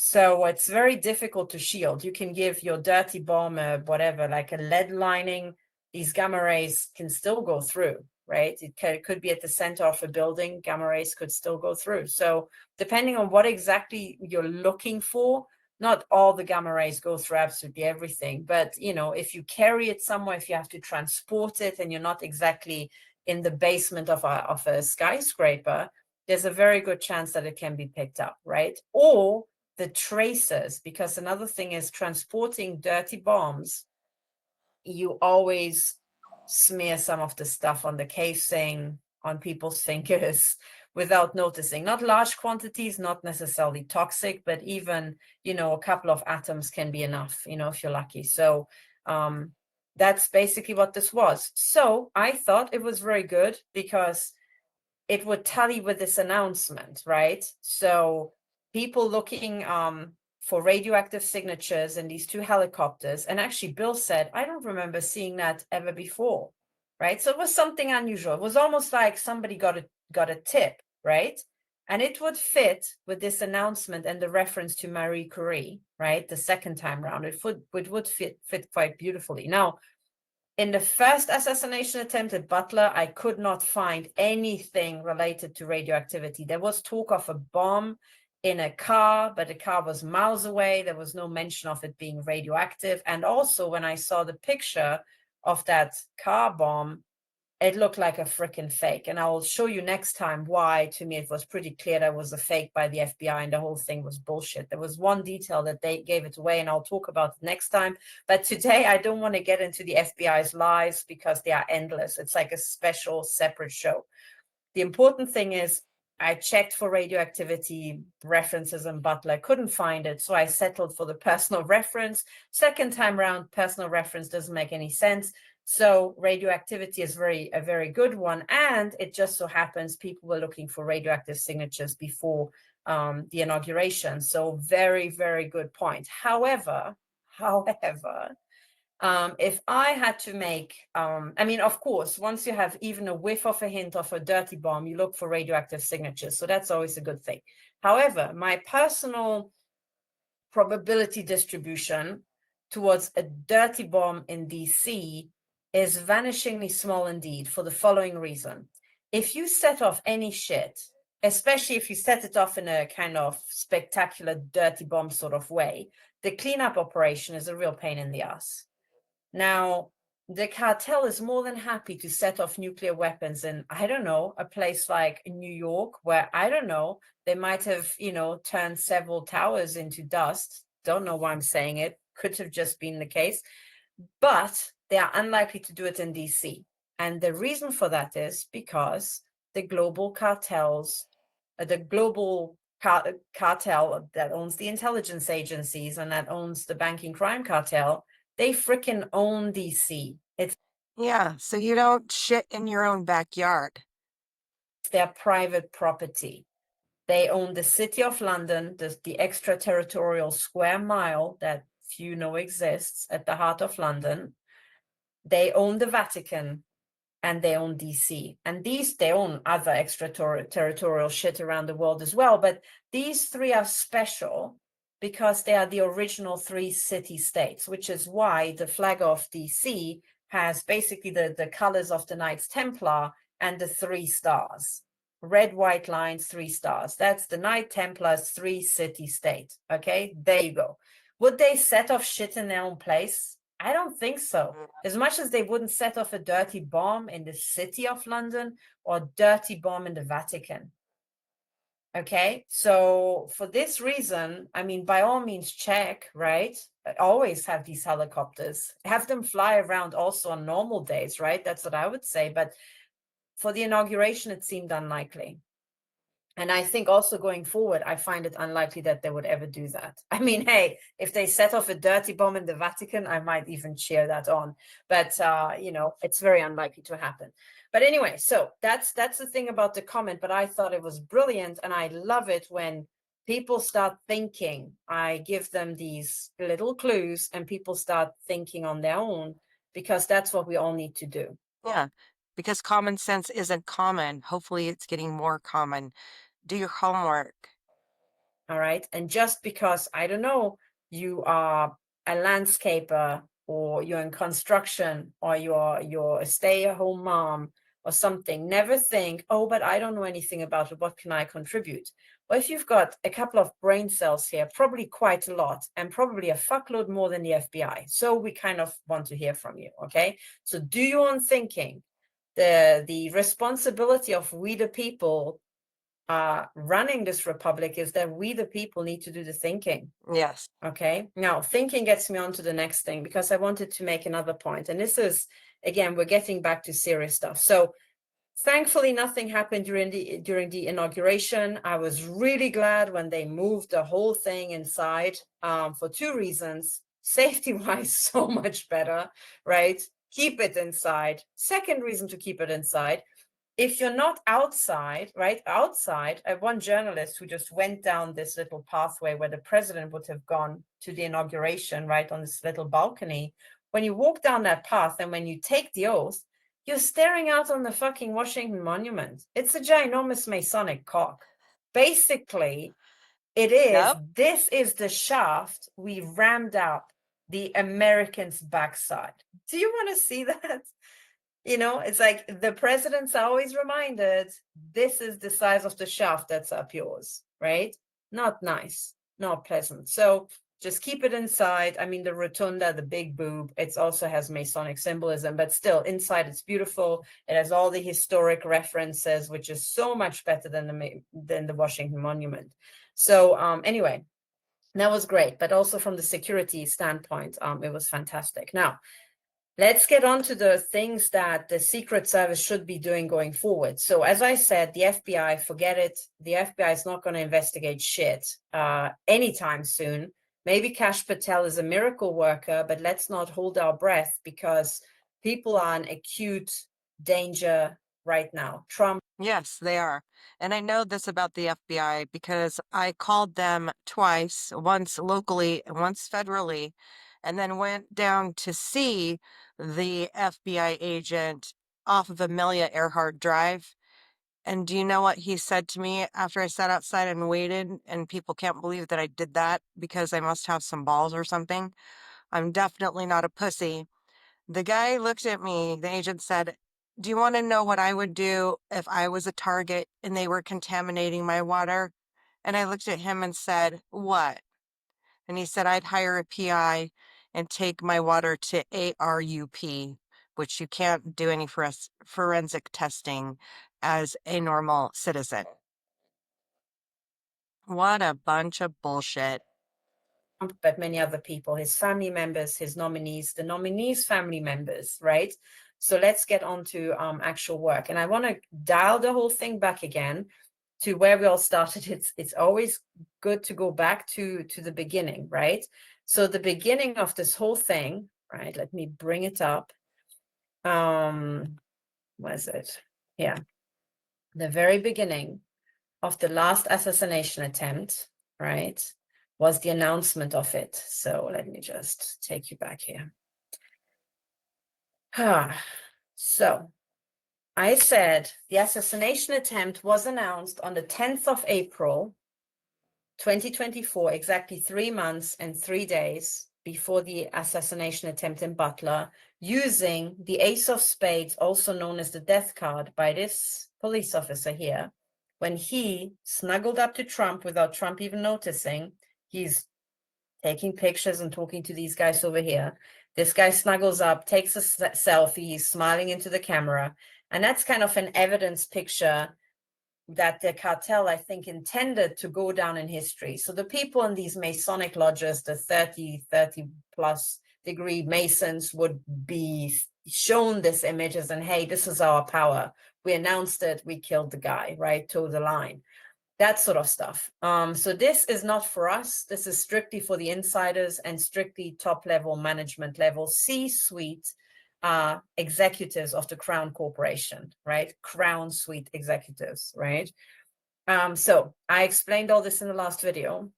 So it's very difficult to shield. You can give your dirty bomb whatever, like a lead lining. These gamma rays can still go through, right? It could be at the center of a building. Gamma rays could still go through. So depending on what exactly you're looking for, not all the gamma rays go through absolutely everything. But, if you carry it somewhere, if you have to transport it and you're not exactly in the basement of a skyscraper, there's a very good chance that it can be picked up, right? Or the traces, because another thing is transporting dirty bombs, you always smear some of the stuff on the casing, on people's fingers without noticing. Not large quantities, not necessarily toxic, but even, a couple of atoms can be enough, if you're lucky. So That's basically what this was. So I thought it was very good because it would tally with this announcement, right? So people looking for radioactive signatures in these two helicopters. And actually, Bill said, I don't remember seeing that ever before, right? So it was something unusual. It was almost like somebody got a tip, right? And it would fit with this announcement and the reference to Marie Curie, right? The second time round, it would fit quite beautifully. Now, in the first assassination attempt at Butler, I could not find anything related to radioactivity. There was talk of a bomb in a car, but the car was miles away. There was no mention of it being radioactive. And also, when I saw the picture of that car bomb, it looked like a freaking fake. And I will show you next time why, to me, it was pretty clear that was a fake by the FBI and the whole thing was bullshit. There was one detail that they gave it away, and I'll talk about it next time. But today, I don't want to get into the FBI's lies because they are endless. It's like a special, separate show. The important thing is, I checked for radioactivity references in Butler, couldn't find it. So I settled for the personal reference. Second time round, personal reference doesn't make any sense. So radioactivity is a very good one. And it just so happens people were looking for radioactive signatures before the inauguration. So very, very good point. However, if I had to make, I mean, of course, once you have even a whiff of a hint of a dirty bomb, you look for radioactive signatures. So that's always a good thing. However, my personal probability distribution towards a dirty bomb in DC is vanishingly small indeed, for the following reason. If you set off any shit, especially if you set it off in a kind of spectacular dirty bomb sort of way, the cleanup operation is a real pain in the ass. Now, the cartel is more than happy to set off nuclear weapons in, I don't know, a place like New York, where, I don't know, they might have, turned several towers into dust. Don't know why I'm saying it. Could have just been the case. But they are unlikely to do it in DC. And the reason for that is because the global cartels, the global cartel that owns the intelligence agencies and that owns the banking crime cartel, they freaking own DC. It's Yeah, so you don't shit in your own backyard. their private property. They own the City of London, the extraterritorial square mile that few know exists at the heart of London. They own the Vatican and they own DC. And they own other extraterritorial shit around the world as well. But these three are special because they are the original three city-states, which is why the flag of DC has basically the colors of the Knights Templar and the 3 stars. Red, white lines, 3 stars. That's the Knight Templars 3 city-state. Okay, there you go. Would they set off shit in their own place? I don't think so. As much as they wouldn't set off a dirty bomb in the City of London or a dirty bomb in the Vatican. Okay, so for this reason, I mean, by all means, check, right? Always have these helicopters, have them fly around also on normal days, right? That's what I would say. But for the inauguration, it seemed unlikely. And I think also going forward, I find it unlikely that they would ever do that. I mean, hey, if they set off a dirty bomb in the Vatican, I might even cheer that on. But, it's very unlikely to happen. But anyway, so that's the thing about the comment. But I thought it was brilliant. And I love it when people start thinking. I give them these little clues and people start thinking on their own, because that's what we all need to do. Yeah, because common sense isn't common. Hopefully, it's getting more common. Do your homework. All right. And just because, I don't know, you are a landscaper or you're in construction or you're a stay-at-home mom or something, never think, oh, but I don't know anything about it. What can I contribute? Well, if you've got a couple of brain cells here, probably quite a lot, and probably a fuckload more than the FBI. So we kind of want to hear from you. Okay. So do your own thinking. The responsibility of we the people running this republic is that we the people need to do the thinking. Yes. Okay, now thinking gets me on to the next thing, because I wanted to make another point, and this is, again, we're getting back to serious stuff. So thankfully nothing happened during the inauguration. I was really glad when they moved the whole thing inside, for 2 reasons. Safety-wise, so much better, right? Keep it inside. Second reason to keep it inside, if you're not outside, right? Outside, I have one journalist who just went down this little pathway where the president would have gone to the inauguration, right, on this little balcony. When you walk down that path and when you take the oath, you're staring out on the fucking Washington Monument. It's a ginormous Masonic cock. Basically, it is, Yep. this is the shaft we rammed up the Americans' backside. Do you want to see that? You know, it's like the president's always reminded, this is the size of the shaft that's up yours, right? Not nice, not pleasant. So just keep it inside. I mean, the rotunda, the big boob, it also has Masonic symbolism, but still inside it's beautiful. It has all the historic references, which is so much better than the Washington Monument. So anyway, that was great. But also from the security standpoint, it was fantastic. Now, let's get on to the things that the Secret Service should be doing going forward. So as I said, the FBI, forget it. The FBI is not going to investigate shit anytime soon. Maybe Kash Patel is a miracle worker, but let's not hold our breath because people are in acute danger right now. Trump. Yes, they are. And I know this about the FBI because I called them twice, once locally and once federally, and then went down to see the FBI agent off of Amelia Earhart Drive. And do you know what he said to me after I sat outside and waited? And people can't believe that I did that because I must have some balls or something. I'm definitely not a pussy. The guy looked at me, the agent said, "Do you want to know what I would do if I was a target and they were contaminating my water?" And I looked at him and said, "What?" And he said, "I'd hire a PI and take my water to ARUP, which you can't do any forensic testing as a normal citizen." What a bunch of bullshit. But many other people, his family members, his nominees, the nominees' family members, right? So let's get on to actual work. And I want to dial the whole thing back again to where we all started. It's always good to go back to the beginning, right? So the beginning of this whole thing, right? Let me bring it up. Where's it? Yeah. The very beginning of the last assassination attempt, right, was the announcement of it. So let me just take you back here. So I said the assassination attempt was announced on the 10th of April, 2024, exactly 3 months and 3 days before the assassination attempt in Butler, using the Ace of Spades, also known as the death card, by this police officer here. When he snuggled up to Trump without Trump even noticing, he's taking pictures and talking to these guys over here. This guy snuggles up, takes a selfie, he's smiling into the camera. And that's kind of an evidence picture that the cartel, I think, intended to go down in history. So the people in these Masonic lodges, the 30 plus degree Masons, would be shown this image as, and hey, this is our power. We announced it, we killed the guy, right? Toe the line. That sort of stuff. So this is not for us. This is strictly for the insiders and strictly top level management level, C-suite executives of the Crown Corporation, right? Crown Suite executives, right? So I explained all this in the last video.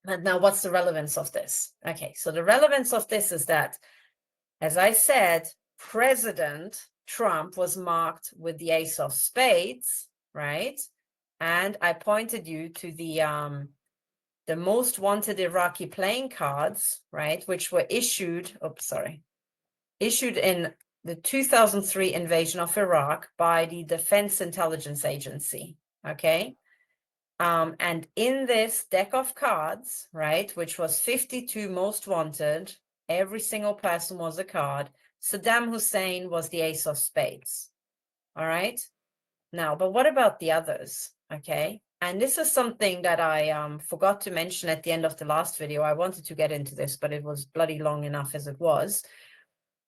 And now what's the relevance of this? Okay, so the relevance of this is that, as I said, President Trump was marked with the Ace of Spades, right? And I pointed you to the most wanted Iraqi playing cards, right, which were issued in the 2003 invasion of Iraq by the Defense Intelligence Agency, okay? And in this deck of cards, right, which was 52 most wanted, every single person was a card. Saddam Hussein was the Ace of Spades, all right? Now, but what about the others, okay? And this is something that I forgot to mention at the end of the last video. I wanted to get into this, but it was bloody long enough as it was.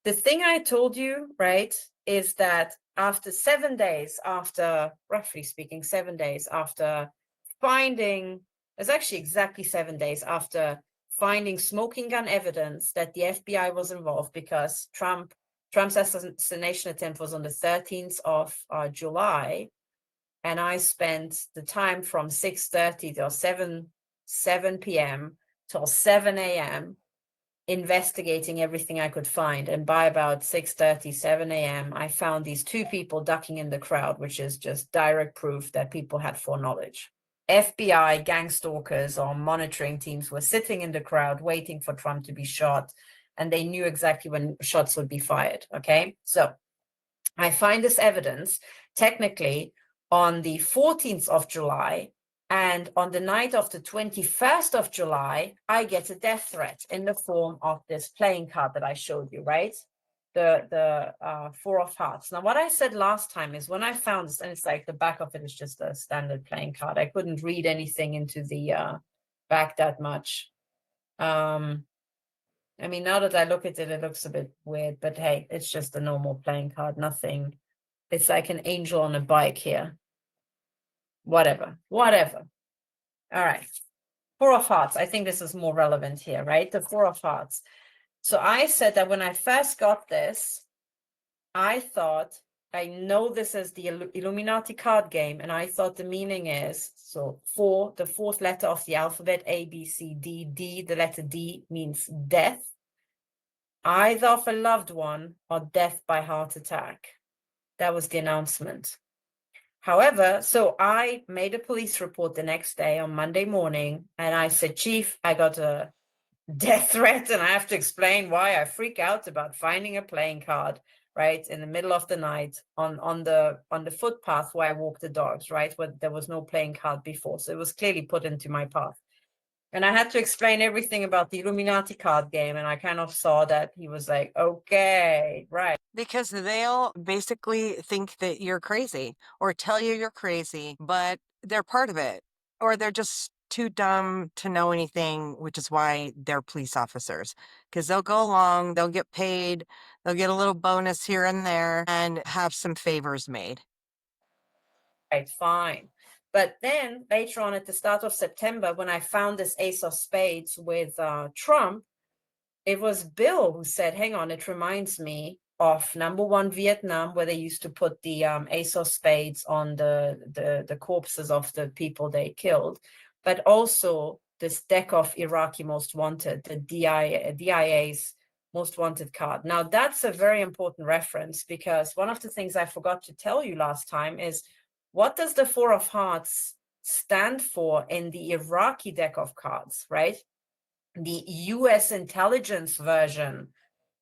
The thing I told you, right, is that after 7 days, after, roughly speaking, 7 days after finding, it's actually exactly 7 days after finding smoking gun evidence that the FBI was involved, because Trump's assassination attempt was on the 13th of July. And I spent the time from 6:30 till 7 p.m. till 7 a.m. investigating everything I could find. And by about 6:30, 7 a.m., I found these two people ducking in the crowd, which is just direct proof that people had foreknowledge. FBI gang stalkers or monitoring teams were sitting in the crowd waiting for Trump to be shot, and they knew exactly when shots would be fired. Okay, so I find this evidence technically on the 14th of July, and on the night of the 21st of July, I get a death threat in the form of this playing card that I showed you, right? The Four of Hearts. Now, what I said last time is when I found this, and it's like the back of it is just a standard playing card. I couldn't read anything into the back that much. I mean, now that I look at it, it looks a bit weird, but hey, it's just a normal playing card, nothing. It's like an angel on a bike here. Whatever. All right. Four of Hearts. I think this is more relevant here, right? The Four of Hearts. So I said that when I first got this, I thought, I know this is the Illuminati card game, and I thought the meaning is, so four, the fourth letter of the alphabet, A, B, C, D, D, the letter D means death, either of a loved one or death by heart attack. That was the announcement. However, so I made a police report the next day on Monday morning, and I said, Chief, I got a death threat, and I have to explain why I freak out about finding a playing card, right, in the middle of the night on the footpath where I walk the dogs, right, where there was no playing card before. So it was clearly put into my path. And I had to explain everything about the Illuminati card game, and I kind of saw that he was like, okay, right. Because they'll basically think that you're crazy or tell you you're crazy, but they're part of it, or they're just too dumb to know anything, which is why they're police officers, because they'll go along, they'll get paid, they'll get a little bonus here and there and have some favors made. Right, fine. But then later on at the start of September, when I found this Ace of Spades with Trump, it was Bill who said, hang on, it reminds me of number one, Vietnam, where they used to put the Ace of Spades on the corpses of the people they killed, but also this deck of Iraqi Most Wanted, the DIA's Most Wanted card. Now, that's a very important reference, because one of the things I forgot to tell you last time is, what does the Four of Hearts stand for in the Iraqi deck of cards, right? The US intelligence version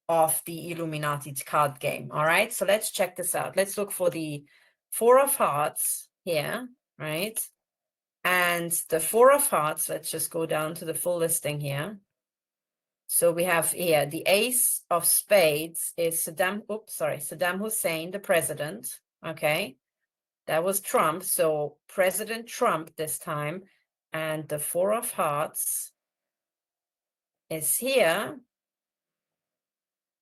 of the Illuminati card game. All right, so let's check this out. Let's look for the Four of Hearts here, right? And the Four of Hearts, let's just go down to the full listing here. So we have here the Ace of Spades is Saddam Hussein, the president. Okay, that was Trump. So President Trump this time. And the Four of Hearts is here.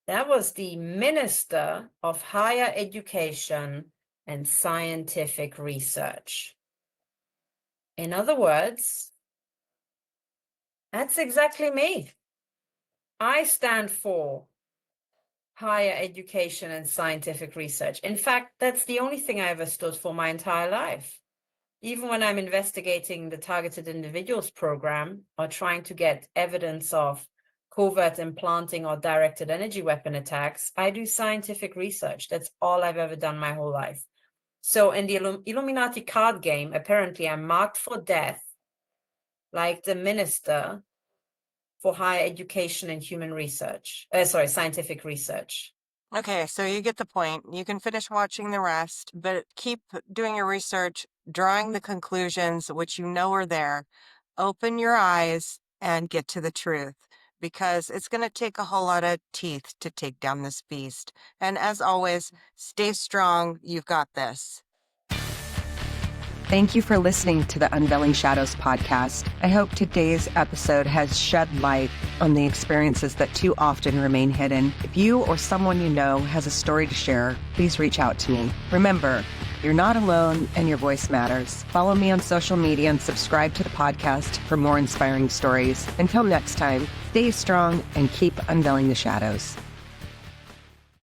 That was the Minister of Higher Education and Scientific Research. In other words, that's exactly me. I stand for higher education and scientific research. In fact, that's the only thing I ever stood for my entire life. Even when I'm investigating the Targeted Individuals program or trying to get evidence of covert implanting or directed energy weapon attacks, I do scientific research. That's all I've ever done my whole life. So in the Illuminati card game, apparently I'm marked for death, like the Minister for Higher Education and Human Research. Scientific research. Okay, so you get the point. You can finish watching the rest, but keep doing your research, drawing the conclusions, which you know are there. Open your eyes and get to the truth, because it's going to take a whole lot of teeth to take down this beast. And as always, stay strong. You've got this. Thank you for listening to the Unveiling Shadows podcast. I hope today's episode has shed light on the experiences that too often remain hidden. If you or someone you know has a story to share, please reach out to me. Remember, You're not alone, and your voice matters. Follow me on social media and subscribe to the podcast for more inspiring stories. Until next time, stay strong and keep unveiling the shadows.